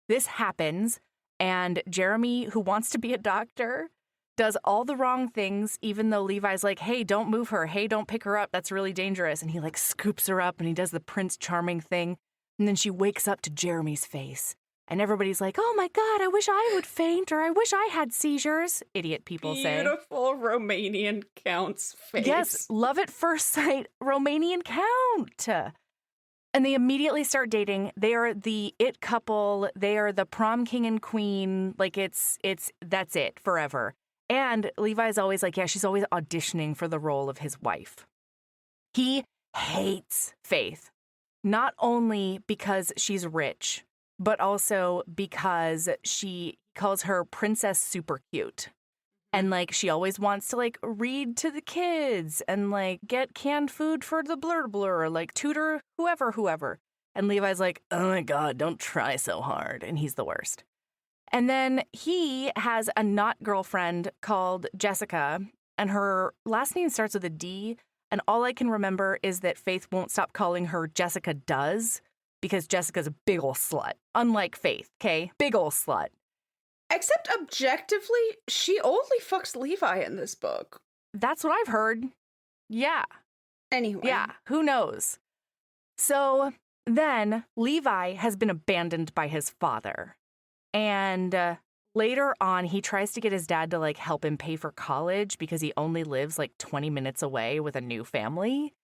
This happens, and Jeremy, who wants to be a doctor, does all the wrong things, even though Levi's like, hey, don't move her. Hey, don't pick her up. That's really dangerous. And he scoops her up and he does the Prince Charming thing. And then she wakes up to Jeremy's face. And everybody's like, oh my God, I wish I would faint, or I wish I had seizures. Idiot people say. Beautiful Romanian count's face. Yes, love at first sight, Romanian count. And they immediately start dating. They are the it couple. They are the prom king and queen. That's it forever. And Levi's always she's always auditioning for the role of his wife. He hates Faith, not only because she's rich, but also because she calls her Princess Super Cute. And she always wants to read to the kids and get canned food for the blur, tutor whoever. And Levi's like, oh my God, don't try so hard. And he's the worst. And then he has a not girlfriend called Jessica, and her last name starts with a D. And all I can remember is that Faith won't stop calling her Jessica Does, because Jessica's a big ol' slut. Unlike Faith, okay? Big ol' slut. Except objectively, she only fucks Levi in this book. That's what I've heard. Yeah. Anyway. Yeah, who knows? So then Levi has been abandoned by his father. And later on, he tries to get his dad to help him pay for college because he only lives 20 minutes away with a new family.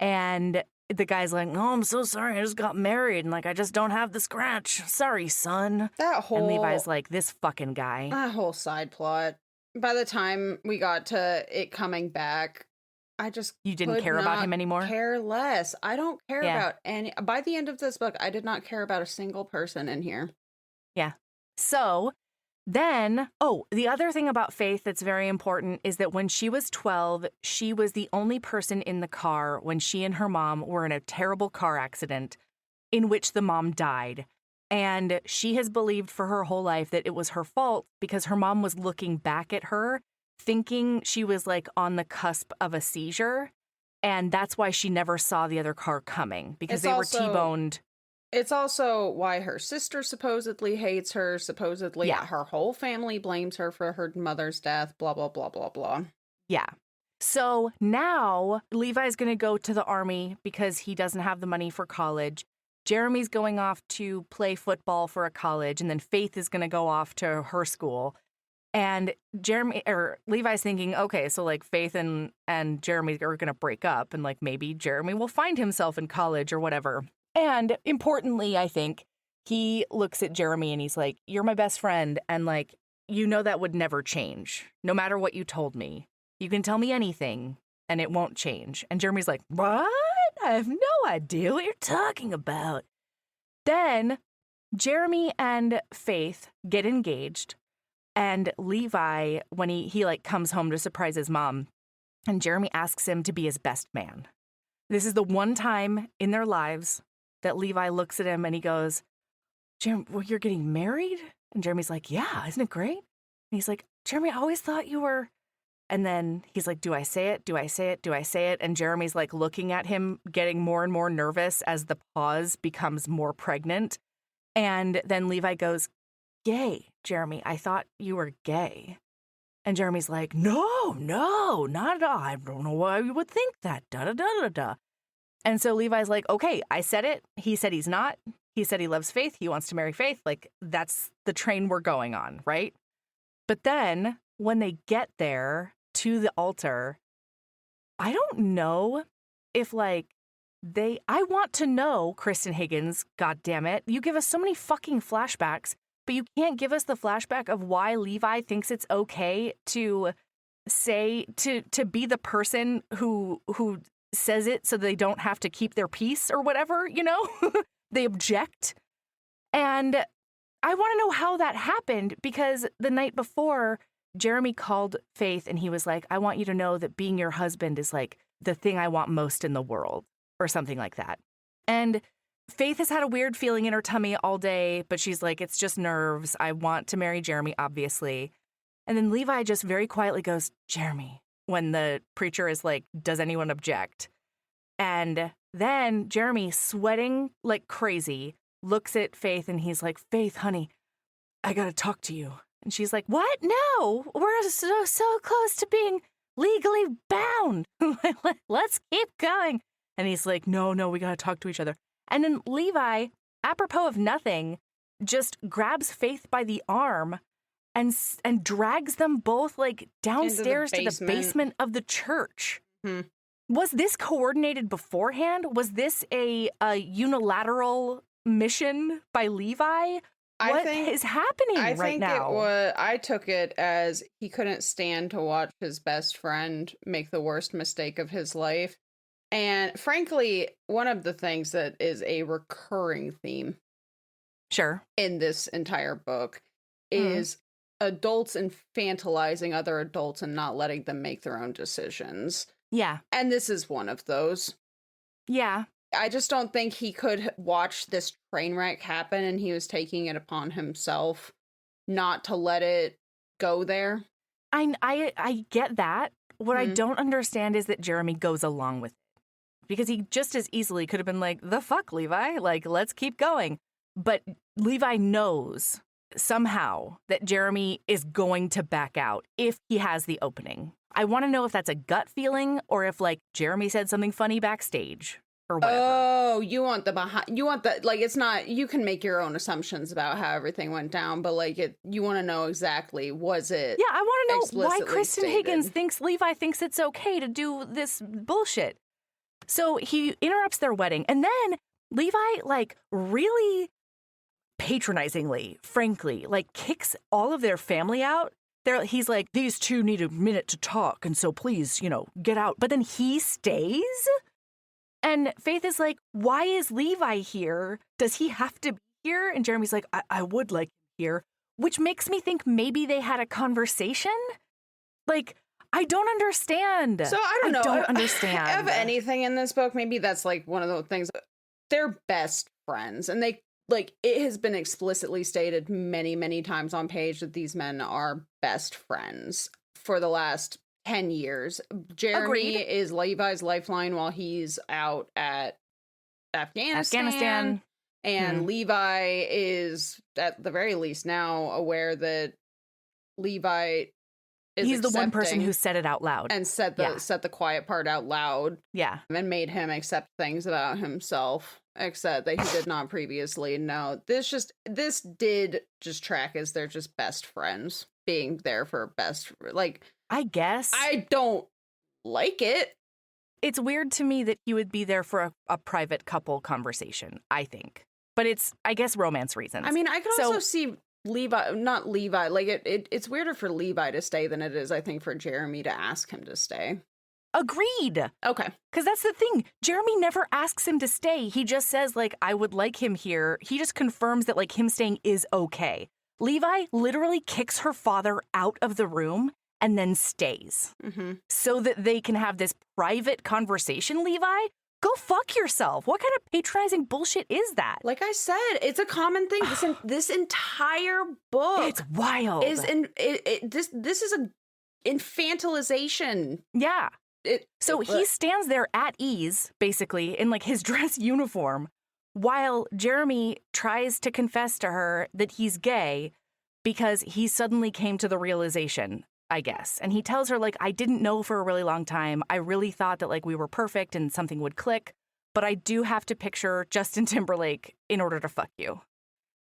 And the guy's like, oh, I'm so sorry. I just got married and I just don't have the scratch. Sorry, son. And Levi's like, this fucking guy. That whole side plot. By the time we got to it coming back, You didn't care about him anymore? Care less. I don't care about any. By the end of this book, I did not care about a single person in here. Yeah. So then, the other thing about Faith that's very important is that when she was 12, she was the only person in the car when she and her mom were in a terrible car accident in which the mom died. And she has believed for her whole life that it was her fault because her mom was looking back at her, thinking she was on the cusp of a seizure. And that's why she never saw the other car coming, because they were T-boned. It's also why her sister supposedly hates her. Supposedly, her whole family blames her for her mother's death. Blah, blah, blah, blah, blah. Yeah. So now Levi's going to go to the army because he doesn't have the money for college. Jeremy's going off to play football for a college, and then Faith is going to go off to her school. And Levi's thinking, okay, so like Faith and Jeremy are going to break up, and like maybe Jeremy will find himself in college or whatever. And importantly, I think he looks at Jeremy and he's like, you're my best friend. And like, you know, that would never change. No matter what you told me, you can tell me anything and it won't change. And Jeremy's like, what? I have no idea what you're talking about. Then Jeremy and Faith get engaged. And Levi, when he like comes home to surprise his mom, and Jeremy asks him to be his best man. This is the one time in their lives that Levi looks at him and he goes, Jeremy, well, you're getting married? And Jeremy's like, yeah, isn't it great? And he's like, Jeremy, I always thought you were. And then he's like, do I say it? Do I say it? Do I say it? And Jeremy's like looking at him, getting more and more nervous as the pause becomes more pregnant. And then Levi goes, gay, Jeremy, I thought you were gay. And Jeremy's like, no, not at all. I don't know why you would think that. Da-da-da-da-da. And so Levi's like, okay, I said it. He said he's not. He said he loves Faith. He wants to marry Faith. Like, that's the train we're going on, right? But then when they get there to the altar, I don't know if like I want to know, Kristan Higgins, God damn it. You give us so many fucking flashbacks, but you can't give us the flashback of why Levi thinks it's okay to say, to be the person who says it so they don't have to keep their peace or whatever, you know? They object. And I want to know how that happened, because the night before, Jeremy called Faith and he was like, I want you to know that being your husband is like the thing I want most in the world, or something like that. And Faith has had a weird feeling in her tummy all day, but she's like, it's just nerves. I want to marry Jeremy, obviously. And then Levi just very quietly goes, Jeremy, when the preacher is like, does anyone object? And then Jeremy, sweating like crazy, looks at Faith and he's like, Faith, honey, I gotta talk to you. And she's like, what? No, we're so close to being legally bound. Let's keep going. And he's like, no, we gotta talk to each other. And then Levi, apropos of nothing, just grabs Faith by the arm and drags them both like downstairs to the basement of the church. Mm-hmm. Was this coordinated beforehand? Was this a unilateral mission by Levi? What is happening right now? I took it as he couldn't stand to watch his best friend make the worst mistake of his life. And frankly, one of the things that is a recurring theme in this entire book is adults infantilizing other adults and not letting them make their own decisions. Yeah. And this is one of those. Yeah. I just don't think he could watch this train wreck happen, and he was taking it upon himself not to let it go there. I get that. What I don't understand is that Jeremy goes along with it. Because he just as easily could have been like, the fuck, Levi? Like, let's keep going. But Levi knows somehow that Jeremy is going to back out if he has the opening. I want to know if that's a gut feeling or if, like, Jeremy said something funny backstage or whatever. Oh, you want the, like, it's not, you can make your own assumptions about how everything went down, but, like, you want to know exactly, was it? Yeah, I want to know why Kristan stated? Higgins thinks Levi thinks it's okay to do this bullshit. So he interrupts their wedding, and then Levi, like, really patronizingly, frankly, like, kicks all of their family out. He's like, these two need a minute to talk, and so please, get out. But then he stays? And Faith is like, why is Levi here? Does he have to be here? And Jeremy's like, I would like him here, which makes me think maybe they had a conversation? Like, I don't understand. So I don't know. I don't understand. Of anything in this book, maybe that's like one of the things. They're best friends, and they, like, it has been explicitly stated many, many times on page that these men are best friends for the last 10 years. Jeremy is Levi's lifeline while he's out at Afghanistan. And Levi is, at the very least now, aware that Levi He's the one person accepting who said it out loud. and said the quiet part out loud. Yeah. And made him accept things about himself, except that he did not previously know. This did just track as they're just best friends being there for like, I guess. I don't like it. It's weird to me that he would be there for a private couple conversation, I think. But it's, I guess, romance reasons. I mean, I could also see not Levi, like it's weirder for Levi to stay than it is, I think, for Jeremy to ask him to stay. Agreed. Okay. Because that's the thing. Jeremy never asks him to stay. He just says, like, I would like him here. He just confirms that, like, him staying is okay. Levi literally kicks her father out of the room and then stays so that they can have this private conversation. Levi, go fuck yourself. What kind of patronizing bullshit is that? Like I said, it's a common thing. This entire book, it's wild. This is a infantilization. Yeah. So he stands there at ease, basically, in like his dress uniform, while Jeremy tries to confess to her that he's gay because he suddenly came to the realization, I guess. And he tells her, like, I didn't know for a really long time. I really thought that, like, we were perfect and something would click, but I do have to picture Justin Timberlake in order to fuck you.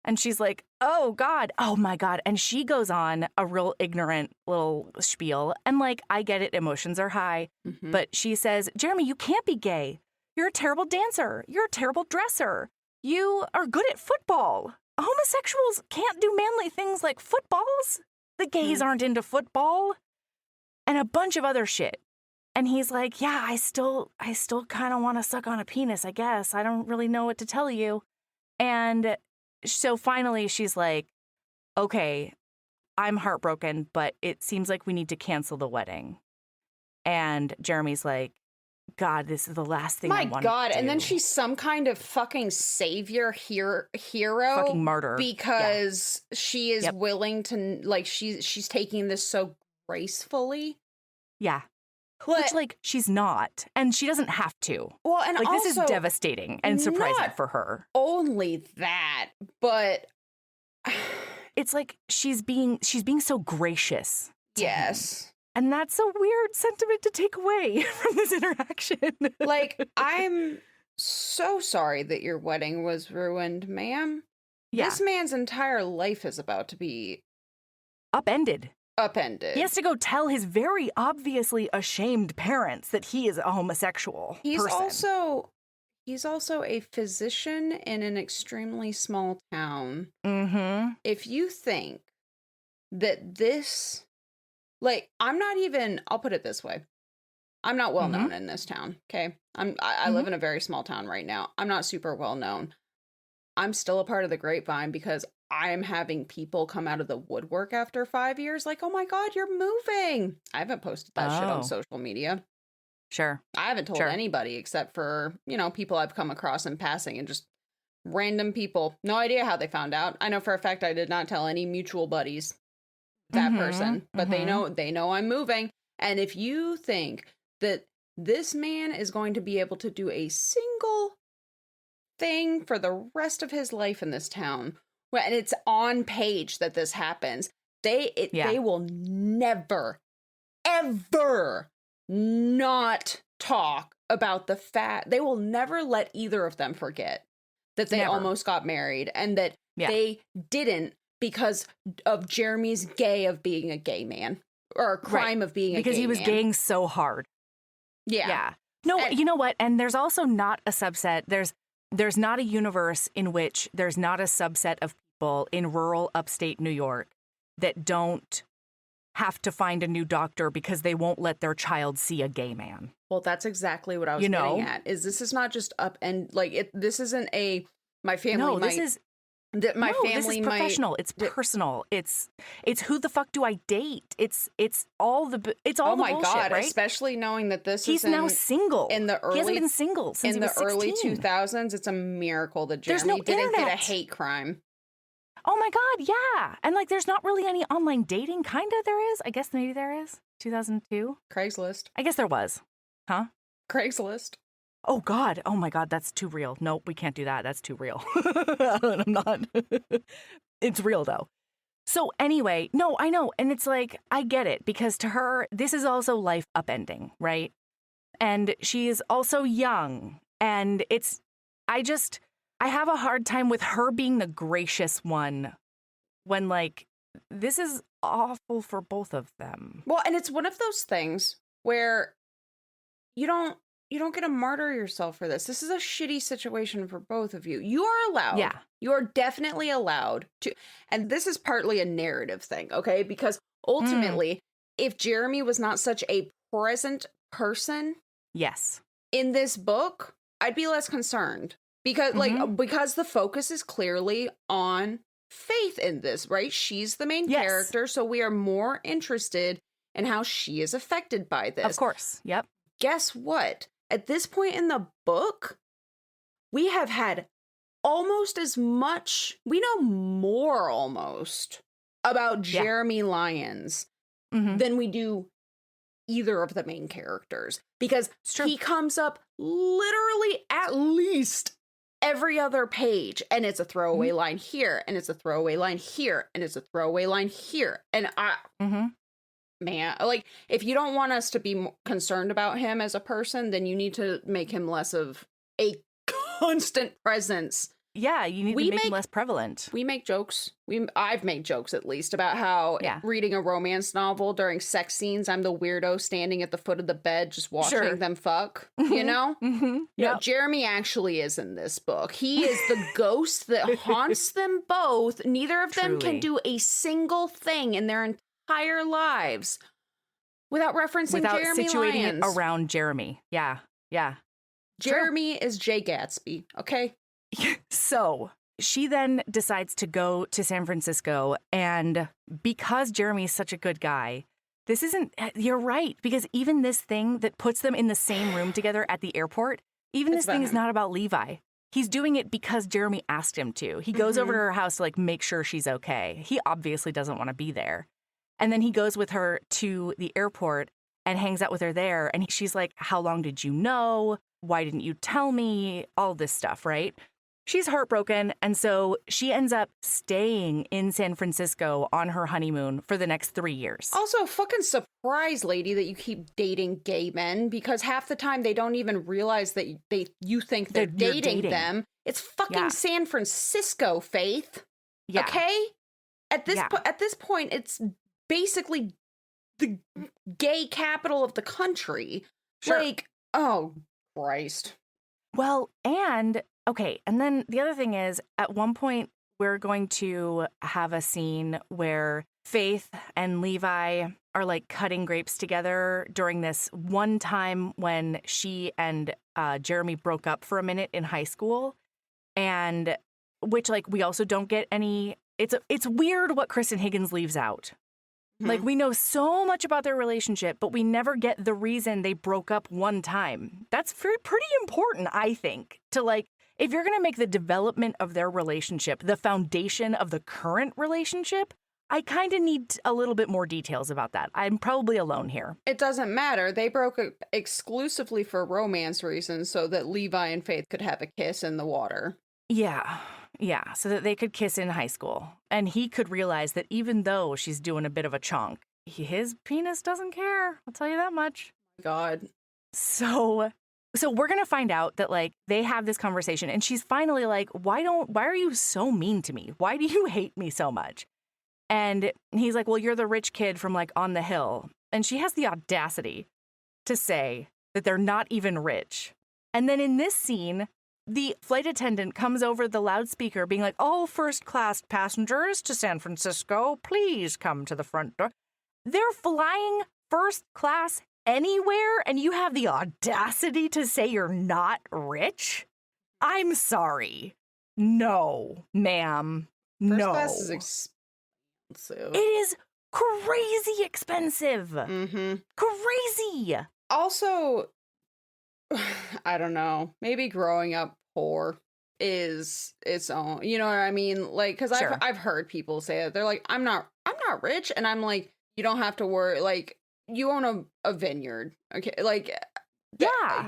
And she's like, oh, God, oh, my God. And she goes on a real ignorant little spiel. And, like, I get it. Emotions are high. But she says, Jeremy, you can't be gay. You're a terrible dancer. You're a terrible dresser. You are good at football. Homosexuals can't do manly things like footballs. The gays aren't into football. And a bunch of other shit. And he's like, yeah, I still kind of want to suck on a penis, I guess. I don't really know what to tell you. And so finally she's like, okay, I'm heartbroken, but it seems like we need to cancel the wedding. And Jeremy's like, God, this is the last thing I want to do. My God, and then she's some kind of fucking savior hero. Fucking martyr. Because she is willing to, like, she's taking this so gracefully. Yeah. Which, like, she's not. And she doesn't have to. Well, and like, also, this is devastating and surprising for her. Only that, but it's like she's being so gracious. Yes. Him. And that's a weird sentiment to take away from this interaction. Like, I'm so sorry that your wedding was ruined, ma'am. Yeah. This man's entire life is about to be upended. Upended. He has to go tell his very obviously ashamed parents that he is a homosexual person. He's also a physician in an extremely small town. If you think that this... Like, I'll put it this way. I'm not well known in this town, okay? I live in a very small town right now. I'm not super well known. I'm still a part of the grapevine because I'm having people come out of the woodwork after 5 years like, oh my God, you're moving. I haven't posted that shit on social media. Sure. I haven't told anybody except for, people I've come across in passing and just random people. No idea how they found out. I know for a fact I did not tell any mutual buddies. That person, but they know I'm moving. And if you think that this man is going to be able to do a single thing for the rest of his life in this town, and it's on page that this happens, they will never, ever not talk about the fact. They will never let either of them forget that they almost got married and that they didn't. Because of Jeremy's of being a gay man. Or a crime of being a gay man. Because he was gaying so hard. Yeah. No, you know what? And there's also not a subset. There's not a universe in which there's not a subset of people in rural upstate New York that don't have to find a new doctor because they won't let their child see a gay man. Well, that's exactly what I was getting at. This is not just up and like this isn't a my family this is that my family this is professional. It's personal. It's who the fuck do I date? It's all the bullshit, oh my God, right? Especially knowing that he's now single. In the early, he hasn't been single since in he was the early 16. 2000s. It's a miracle that Jeremy didn't get a hate crime. Oh my God, yeah. And like there's not really any online dating. Kinda there is. I guess maybe there is. 2002. Craigslist. I guess there was. Huh? Craigslist. Oh, God. Oh, my God. That's too real. Nope, we can't do that. That's too real. I'm not. It's real, though. So anyway, no, I know. And it's like, I get it, because to her, this is also life upending, right? And she is also young. And I have a hard time with her being the gracious one when, like, this is awful for both of them. Well, and it's one of those things where you don't get to martyr yourself for this. This is a shitty situation for both of you. You are allowed. Yeah. You are definitely allowed to. And this is partly a narrative thing, okay? Because ultimately, if Jeremy was not such a present person, yes, in this book, I'd be less concerned. Because because the focus is clearly on Faith in this, right? She's the main character, so we are more interested in how she is affected by this. Of course. Yep. Guess what? At this point in the book, we have had almost as much, we know more almost about Jeremy Lyons than we do either of the main characters, because he comes up literally at least every other page, and it's a throwaway line here, and it's a throwaway line here, and it's a throwaway line here. And man, like, if you don't want us to be concerned about him as a person, then you need to make him less of a constant presence. Yeah, you need to make him less prevalent. We make jokes. I've made jokes, at least, about how reading a romance novel during sex scenes, I'm the weirdo standing at the foot of the bed just watching them fuck, you know? No, Jeremy actually is in this book. He is the ghost that haunts them both. Neither of them can do a single thing in their entire lives without Jeremy situating Lyons. it around Jeremy. Yeah. Jeremy is Jay Gatsby, okay? So she then decides to go to San Francisco, and because Jeremy is such a good guy, you're right, because even this thing that puts them in the same room together at the airport, this thing is not about Levi. He's doing it because Jeremy asked him to. He goes over to her house to, like, make sure she's okay. He obviously doesn't want to be there. And then he goes with her to the airport and hangs out with her there. And she's like, how long did you know? Why didn't you tell me? All this stuff, right? She's heartbroken, and so she ends up staying in San Francisco on her honeymoon for the next 3 years. Also, fucking surprise, lady, that you keep dating gay men, because half the time they don't even realize that you think they're dating them. It's fucking San Francisco, Faith. Yeah. Okay? At this point, it's basically the gay capital of the country. Sure. Like, oh, Christ. Well, and then the other thing is, at one point, we're going to have a scene where Faith and Levi are, like, cutting grapes together during this one time when she and Jeremy broke up for a minute in high school, and which, like, we also don't get any. It's weird what Kristan Higgins leaves out. Like, we know so much about their relationship, but we never get the reason they broke up one time. That's pretty important, I think, to, like, if you're going to make the development of their relationship the foundation of the current relationship, I kind of need a little bit more details about that. I'm probably alone here. It doesn't matter. They broke up exclusively for romance reasons so that Levi and Faith could have a kiss in the water. Yeah, so that they could kiss in high school. And he could realize that even though she's doing a bit of a chonk, his penis doesn't care. I'll tell you that much. God. So we're going to find out that, like, they have this conversation, and she's finally like, why are you so mean to me? Why do you hate me so much? And he's like, well, you're the rich kid from, like, on the hill. And she has the audacity to say that they're not even rich. And then in this scene, the flight attendant comes over the loudspeaker being like, all first-class passengers to San Francisco, please come to the front door. They're flying first class anywhere, and you have the audacity to say you're not rich? I'm sorry. No, ma'am. No. First class is expensive. It is crazy expensive. Crazy. Also, I don't know. Maybe growing up poor is its own. You know what I mean? Like, because I've heard people say that they're like, I'm not rich, and I'm like, you don't have to worry. Like, you own a vineyard, okay? Like,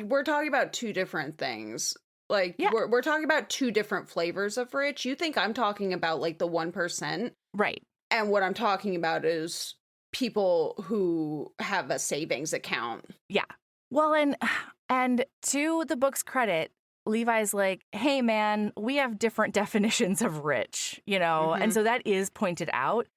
we're talking about two different things. Like, we're talking about two different flavors of rich. You think I'm talking about, like, the 1%, right? And what I'm talking about is people who have a savings account. Yeah. Well, and to the book's credit, Levi's like, hey, man, we have different definitions of rich, you know? Mm-hmm. And so that is pointed out.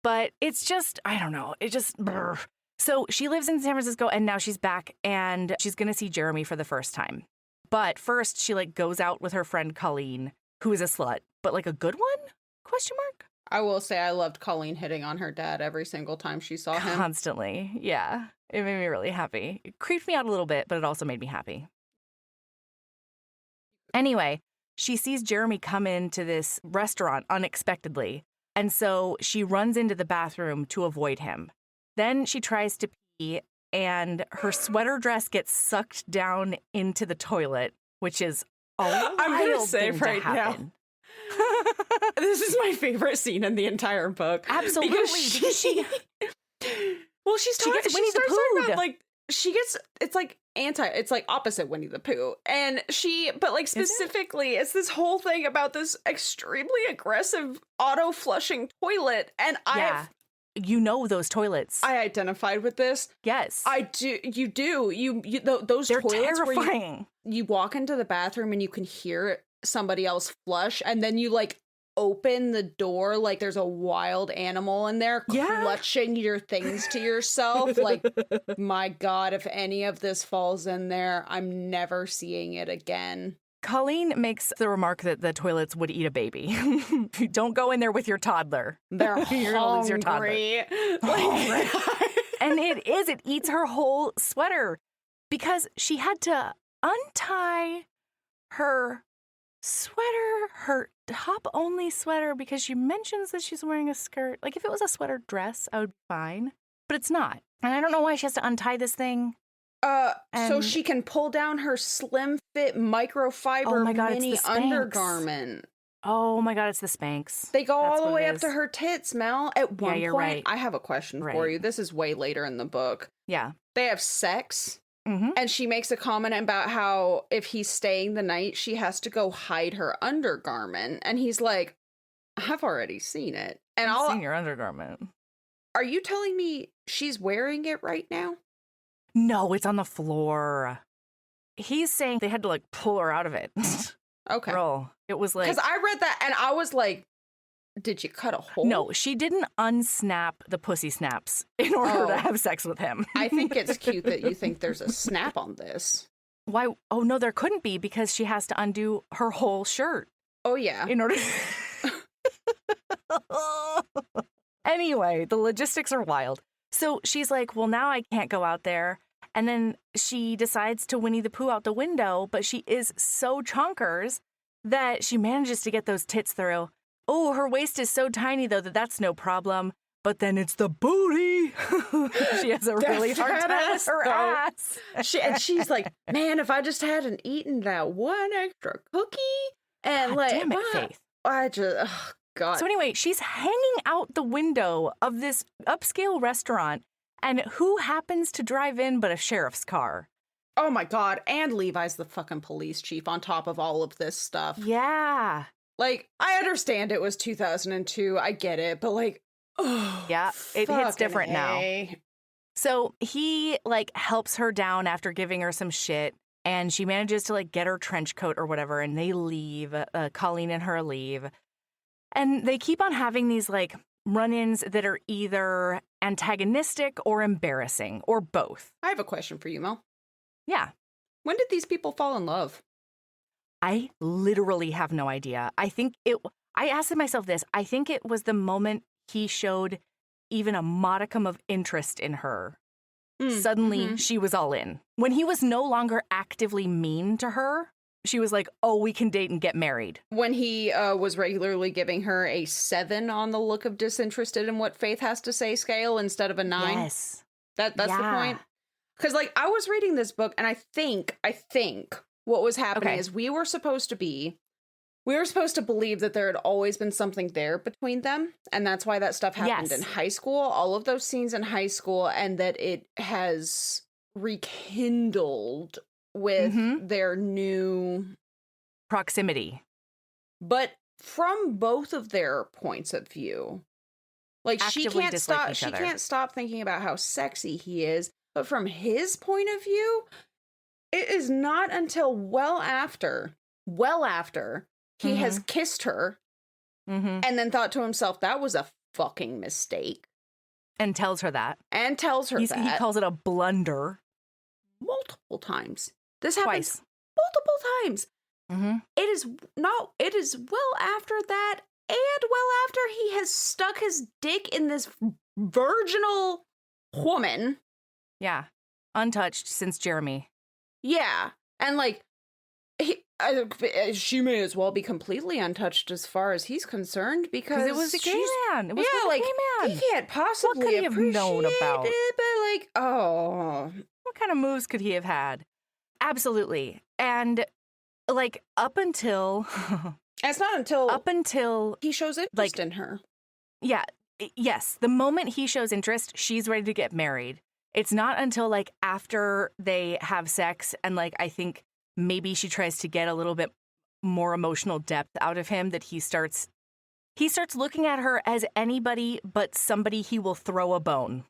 But it's just, I don't know. It just, brr. So she lives in San Francisco and now she's back and she's going to see Jeremy for the first time. But first she like goes out with her friend Colleen, who is a slut, but like a good one? Question mark? I will say I loved Colleen hitting on her dad every single time she saw him. Constantly. Yeah. It made me really happy. It creeped me out a little bit, but it also made me happy. Anyway, she sees Jeremy come into this restaurant unexpectedly. And so she runs into the bathroom to avoid him. Then she tries to pee, and her sweater dress gets sucked down into the toilet, which is a wild thing to happen. This is my favorite scene in the entire book. Absolutely. Because she well, she starts talking about, like, it's like opposite Winnie the Pooh. And but like specifically, it's this whole thing about this extremely aggressive auto-flushing toilet. And you know those toilets. I identified with this. Yes. I do. You do. Those They're toilets terrifying. Where you walk into the bathroom and you can hear somebody else flush, and then you like open the door like there's a wild animal in there clutching your things to yourself. Like, my God, if any of this falls in there, I'm never seeing it again. Colleen makes the remark that the toilets would eat a baby. Don't go in there with your toddler. They're hungry. You're gonna lose your toddler. And it eats her whole sweater because she had to untie her sweater, her top-only sweater, because she mentions that she's wearing a skirt. Like, if it was a sweater dress, I would be fine. But it's not. And I don't know why she has to untie this thing. So she can pull down her slim fit microfiber mini undergarment. Oh my God, it's the Spanx. They go all the way up to her tits, Mel. At one point, right. I have a question for you. This is way later in the book. Yeah. They have sex. Mm-hmm. And she makes a comment about how if he's staying the night, she has to go hide her undergarment. And he's like, I've already seen it. And I've seen your undergarment. Are you telling me she's wearing it right now? No, it's on the floor. He's saying they had to like pull her out of it. Okay. Girl, it was like... Because I read that and I was like, did you cut a hole? No, she didn't unsnap the pussy snaps in order to have sex with him. I think it's cute that you think there's a snap on this. Why? Oh, no, there couldn't be because she has to undo her whole shirt. Oh, yeah. In order... Anyway, the logistics are wild. So she's like, well, now I can't go out there. And then she decides to Winnie the Pooh out the window, but she is so chonkers that she manages to get those tits through. Oh, her waist is so tiny, though, that's no problem. But then it's the booty. She has a really hard time with her ass. She's like, man, if I just hadn't eaten that one extra cookie. And God damn it, Faith. Oh, God. So anyway, she's hanging out the window of this upscale restaurant. And who happens to drive in but a sheriff's car? Oh, my God. And Levi's the fucking police chief on top of all of this stuff. Yeah. Like, I understand it was 2002. I get it. But, like, oh, yeah, it hits different now. So he, like, helps her down after giving her some shit. And she manages to, like, get her trench coat or whatever. And they leave. Colleen and her leave. And they keep on having these, like, run-ins that are either antagonistic or embarrassing or both. I have a question for you, Mel. Yeah. When did these people fall in love? I literally have no idea. I asked myself this. I think it was the moment he showed even a modicum of interest in her. Suddenly, she was all in. When he was no longer actively mean to her, she was like, oh, we can date and get married. When he was regularly giving her a 7 on the look of disinterested in what Faith has to say scale instead of a 9. Yes. That's the point. Because, like, I was reading this book and I think what was happening is we were supposed to believe that there had always been something there between them. And that's why that stuff happened in high school, all of those scenes in high school, and that it has rekindled with their new proximity. But from both of their points of view, Like she actively can't dislike stop. each She other. can't stop thinking about how sexy he is. But from his point of view, it is not until well after he has kissed her, and then thought to himself that was a fucking mistake, and tells her that. He calls it a blunder. Multiple times. This happens Twice. multiple times. It is well after that, and well after he has stuck his dick in this virginal woman. Yeah. Untouched since Jeremy. Yeah. And like, she may as well be completely untouched as far as he's concerned, because it was a gay man. It was a gay man. He can't possibly What could he have known about it, but like, oh. What kind of moves could he have had? Absolutely. And like up until it's not until he shows interest in her. Yeah. Yes. The moment he shows interest, she's ready to get married. It's not until like after they have sex and like I think maybe she tries to get a little bit more emotional depth out of him that he starts looking at her as anybody but somebody he will throw a bone.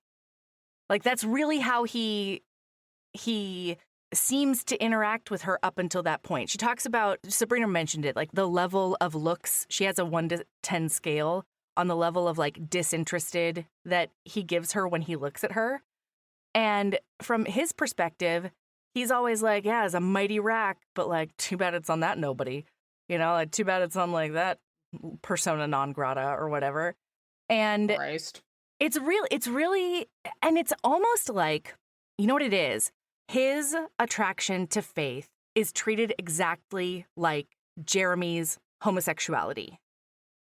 Like that's really how he seems to interact with her up until that point. She talks about, Sabrina mentioned it, like the level of looks. She has a 1 to 10 scale on the level of like disinterested that he gives her when he looks at her. And from his perspective, he's always like, yeah, it's a mighty rack, but like, too bad it's on that nobody. You know, like, too bad it's on like that persona non grata or whatever. And Christ. It's really, and it's almost like, you know what it is? His attraction to Faith is treated exactly like Jeremy's homosexuality.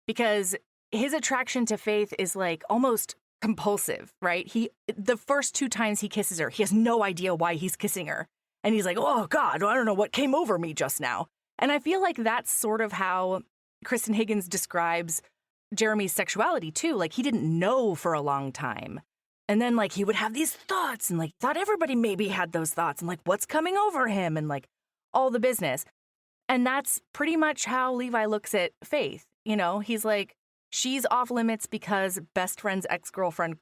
Because his attraction to Faith is like almost compulsive, right? The first 2 times he kisses her, he has no idea why he's kissing her. And he's like, oh God, I don't know what came over me just now. And I feel like that's sort of how Kristan Higgins describes Jeremy's sexuality too. Like he didn't know for a long time. And then like he would have these thoughts and like thought everybody maybe had those thoughts and like what's coming over him and like all the business. And that's pretty much how Levi looks at Faith. You know, he's like, she's off limits because best friend's ex-girlfriend ?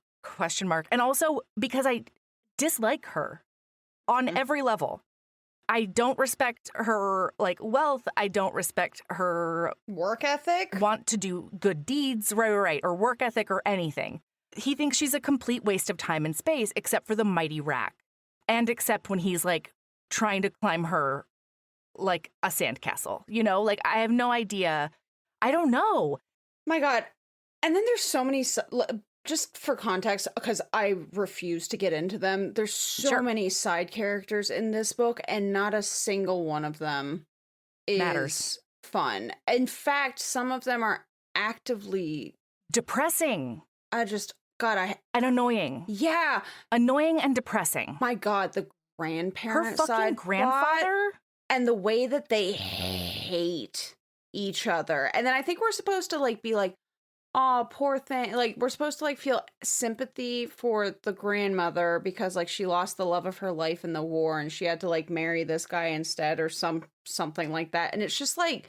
And also because I dislike her on every level. I don't respect her like wealth. I don't respect her work ethic. Want to do good deeds, right, or work ethic or anything. He thinks she's a complete waste of time and space, except for the mighty rack. And except when he's like trying to climb her like a sandcastle, you know, like I have no idea. I don't know. My God. And then there's so many, just for context, because I refuse to get into them, there's so many side characters in this book, and not a single one of them is fun. In fact, some of them are actively depressing. And annoying. Yeah. Annoying and depressing. My God, the grandparent her fucking grandfather. And the way that they hate each other. And then I think we're supposed to like be like, oh, poor thing. Like we're supposed to like feel sympathy for the grandmother because like she lost the love of her life in the war and she had to like marry this guy instead or something like that. And it's just like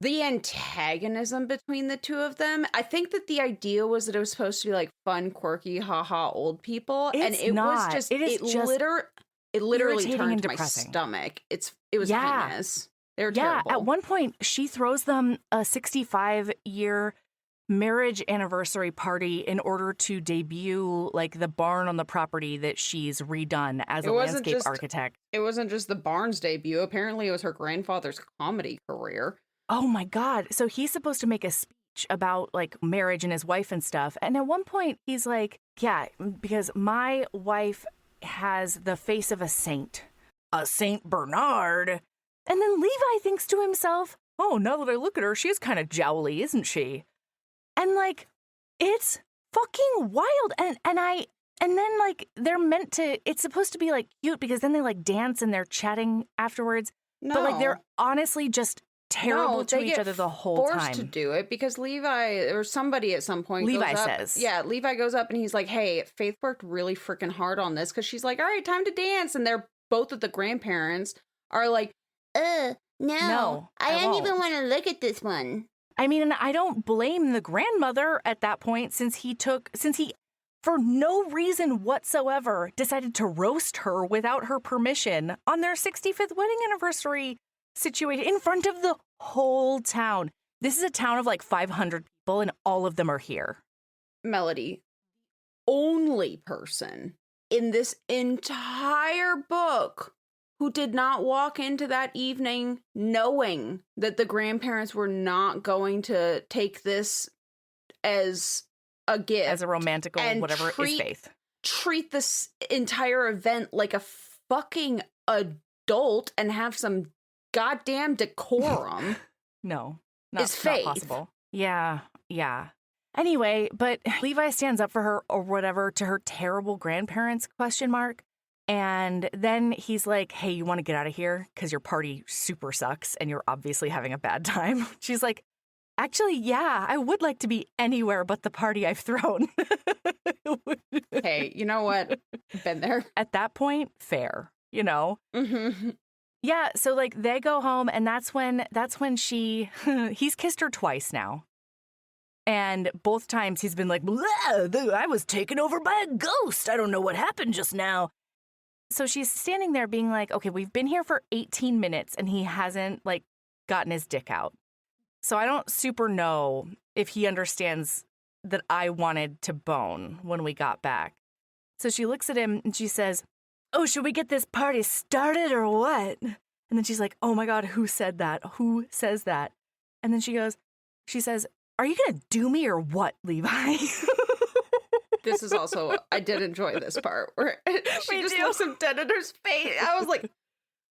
the antagonism between the two of them. I think that the idea was that it was supposed to be like fun, quirky, haha, old people. It literally turned my stomach. It was heinous. They were terrible. At one point, she throws them a 65-year marriage anniversary party in order to debut like the barn on the property that she's redone as a landscape architect. It wasn't just the barn's debut. Apparently, it was her grandfather's comedy career. Oh my God. So he's supposed to make a speech about like marriage and his wife and stuff. And at one point, he's like, yeah, because my wife has the face of a Saint Bernard. And then Levi thinks to himself, oh, now that I look at her, she's kind of jowly, isn't she? And like, it's fucking wild. And then like, they're meant to, it's supposed to be like cute because then they like dance and they're chatting afterwards. No. But like, they're honestly just terrible to each other the whole time. Forced to do it because Levi or somebody at some point Levi goes up, says. Yeah, Levi goes up and he's like, hey, Faith worked really freaking hard on this because she's like, all right, time to dance. And they're both of the grandparents are like, no, I don't even want to look at this one. I mean, and I don't blame the grandmother at that point since he, for no reason whatsoever, decided to roast her without her permission on their 65th wedding anniversary situation in front of the whole town. This is a town of like 500 people and all of them are here. Melody, only person in this entire book who did not walk into that evening knowing that the grandparents were not going to take this as a gift. As a romantical, whatever is faith. Treat this entire event like a fucking adult and have some goddamn decorum. No, not faith. Not possible. Yeah. Anyway, but Levi stands up for her or whatever to her terrible grandparents, ? And then he's like, hey, you want to get out of here? Because your party super sucks and you're obviously having a bad time. She's like, actually, yeah, I would like to be anywhere but the party I've thrown. Hey, you know what? Been there. At that point, fair, you know? Mm-hmm. Yeah, so like they go home and that's when he's kissed her twice now. And both times he's been like, I was taken over by a ghost. I don't know what happened just now. So she's standing there being like, okay, we've been here for 18 minutes and he hasn't like gotten his dick out. So I don't super know if he understands that I wanted to bone when we got back. So she looks at him and she says, oh, should we get this party started or what? And then she's like, oh my God, who said that? Who says that? And then she says, are you going to do me or what, Levi? This is also, I did enjoy this part where she just looks him dead in her face. I was like,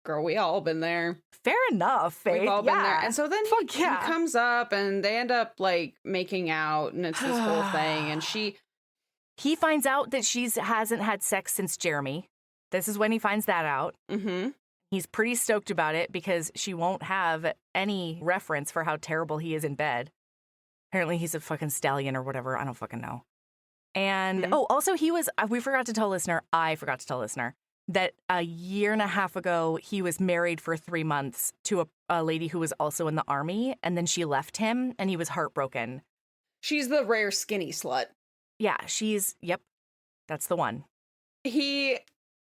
girl, we all been there. Fair enough, Faith. We've all been there. And so then he comes up and they end up like making out and it's this whole thing. And he finds out that she hasn't had sex since Jeremy. This is when he finds that out. Mm-hmm. He's pretty stoked about it because she won't have any reference for how terrible he is in bed. Apparently he's a fucking stallion or whatever. I don't fucking know. And, also I forgot to tell listener, that a year and a half ago, he was married for 3 months to a lady who was also in the army. And then she left him and he was heartbroken. She's the rare skinny slut. Yeah, yep, that's the one. He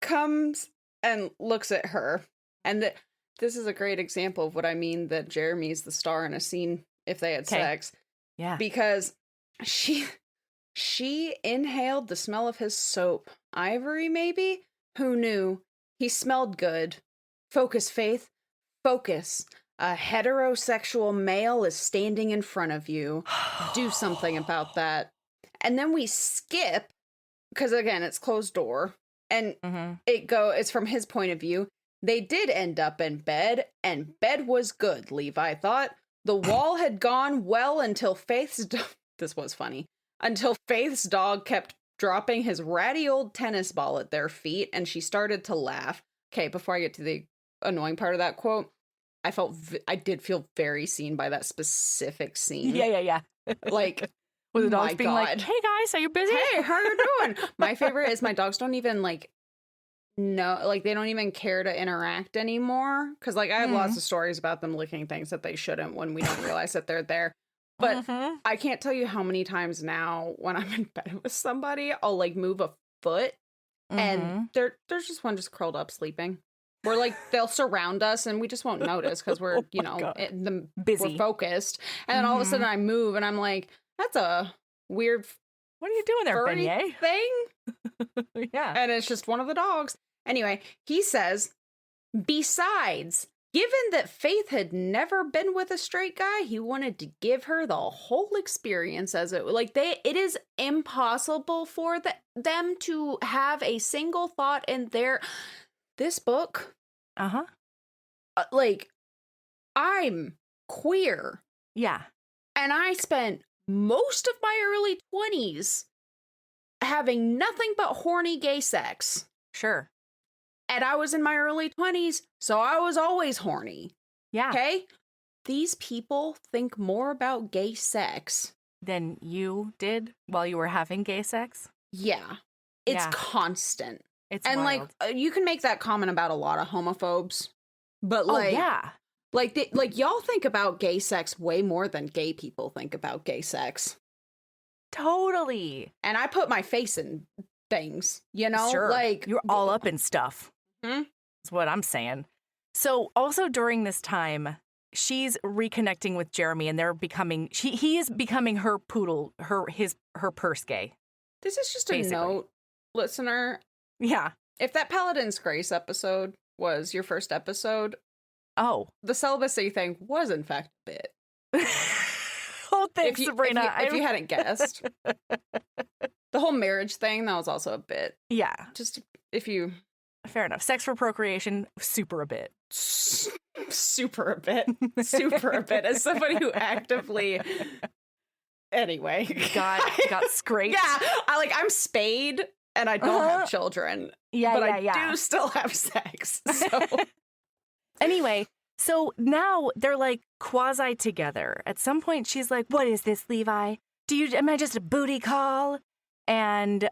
comes and looks at her. And this is a great example of what I mean that Jeremy's the star in a scene if they had sex. Yeah. Because she inhaled the smell of his soap. Ivory, maybe? Who knew? He smelled good. Focus, Faith. Focus. A heterosexual male is standing in front of you. Do something about that. And then we skip, because again, it's closed door. And it's from his point of view. They did end up in bed, and bed was good, Levi thought. The wall had gone well until this was funny. Until Faith's dog kept dropping his ratty old tennis ball at their feet, and she started to laugh. Okay, before I get to the annoying part of that quote, I did feel very seen by that specific scene. Yeah. Like, with the dogs being like, hey guys, are you busy? Hey, how are you doing? My favorite is my dogs don't even they don't even care to interact anymore. Because I have lots of stories about them licking things that they shouldn't when we don't realize that they're there. But I can't tell you how many times now when I'm in bed with somebody, I'll move a foot and there's just one just curled up sleeping. We're they'll surround us and we just won't notice because we're, busy. We're focused. And then all of a sudden I move and I'm like, that's a weird. What are you doing there, Beignet? Thing? Yeah. And it's just one of the dogs. Anyway, he says, besides, given that Faith had never been with a straight guy, he wanted to give her the whole experience as it is impossible for them to have a single thought in this book. I'm queer. Yeah. And I spent most of my early 20s having nothing but horny gay sex. Sure. And I was in my early 20s, so I was always horny. Yeah. Okay? These people think more about gay sex than you did while you were having gay sex? Yeah. It's constant. It's and wild. You can make that comment about a lot of homophobes, but Like y'all think about gay sex way more than gay people think about gay sex. Totally. And I put my face in things, you know? Sure. Like you're all up in stuff. Hmm? That's what I'm saying. So also during this time, she's reconnecting with Jeremy and they're becoming, he is becoming her poodle, her purse gay. This is just basically. a note, listener. Yeah. If that Paladin's Grace episode was your first episode, Oh. the celibacy thing was in fact a bit. Oh, thanks, Sabrina. If you hadn't guessed. The whole marriage thing, that was also a bit. Yeah. Just if you... Fair enough. Sex for procreation, super a bit. Super a bit. Super a bit. As somebody who actively... Anyway. Got scraped. Yeah. I'm spayed and I don't have children. Yeah, but I do still have sex. So... Anyway, so now they're like quasi together. At some point, she's like, "What is this, Levi? Am I just a booty call?" And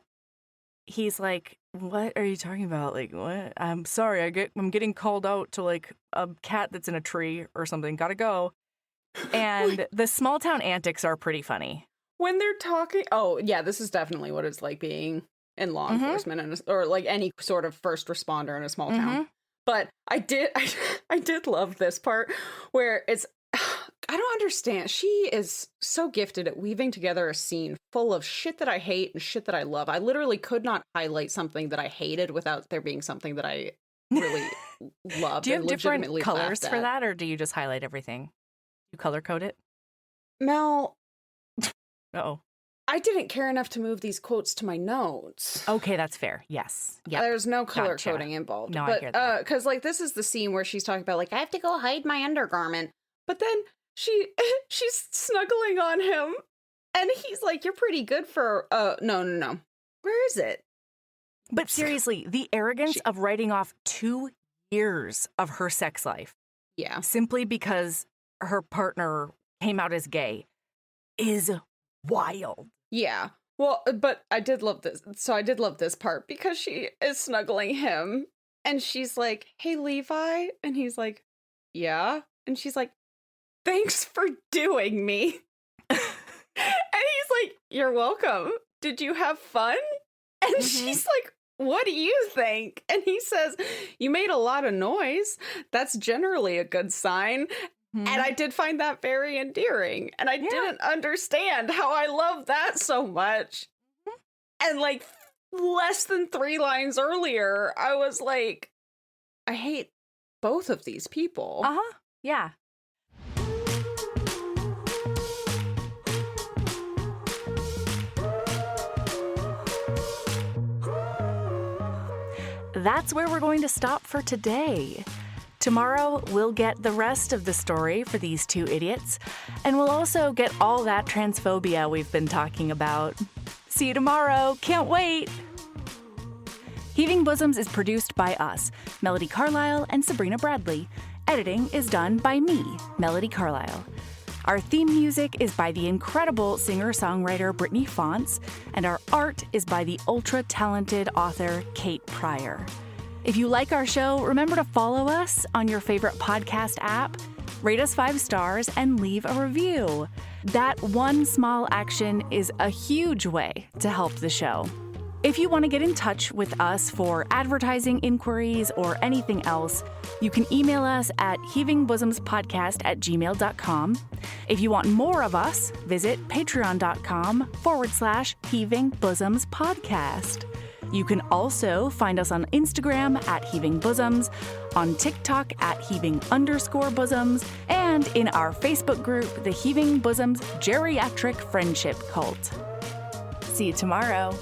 he's like, "What are you talking about? Like, what? I'm sorry. I'm getting called out to like a cat that's in a tree or something. Gotta go." And the small town antics are pretty funny. When they're talking, oh yeah, this is definitely what it's like being in law enforcement or like any sort of first responder in a small town. But I did love this part where it's, I don't understand. She is so gifted at weaving together a scene full of shit that I hate and shit that I love. I literally could not highlight something that I hated without there being something that I really loved. Do you have different colors laughed for at. that, or do you just highlight everything? You color code it? Mel, Uh-oh. I didn't care enough to move these quotes to my notes. Okay, that's fair. Yes. Yeah. There's no color Gotcha. coding involved. No, but, I hear that. Because, like, this is the scene where she's talking about, like, I have to go hide my undergarment. But then she's snuggling on him. And he's like, you're pretty good for, no. Where is it? But seriously, the arrogance of writing off 2 years of her sex life. Yeah. Simply because her partner came out as gay is wild. Yeah. Well, but I did love this. So I did love this part because she is snuggling him and she's like, "Hey, Levi." And he's like, "Yeah." And she's like, "Thanks for doing me." And he's like, "You're welcome. Did you have fun?" And she's like, "What do you think?" And he says, "You made a lot of noise. That's generally a good sign." And I did find that very endearing. And I didn't understand how I love that so much. And like less than 3 lines earlier, I was like, I hate both of these people. Uh-huh. Yeah. That's where we're going to stop for today. Tomorrow, we'll get the rest of the story for these 2 idiots, and we'll also get all that transphobia we've been talking about. See you tomorrow. Can't wait. Heaving Bosoms is produced by us, Melody Carlisle and Sabrina Bradley. Editing is done by me, Melody Carlisle. Our theme music is by the incredible singer-songwriter Brittany Fonts, and our art is by the ultra-talented author Kate Pryor. If you like our show, remember to follow us on your favorite podcast app, rate us 5 stars, and leave a review. That one small action is a huge way to help the show. If you want to get in touch with us for advertising inquiries or anything else, you can email us at heavingbosomspodcast@gmail.com. If you want more of us, visit patreon.com/heavingbosomspodcast. You can also find us on Instagram at Heaving Bosoms, on TikTok at Heaving_Bosoms, and in our Facebook group, the Heaving Bosoms Geriatric Friendship Cult. See you tomorrow.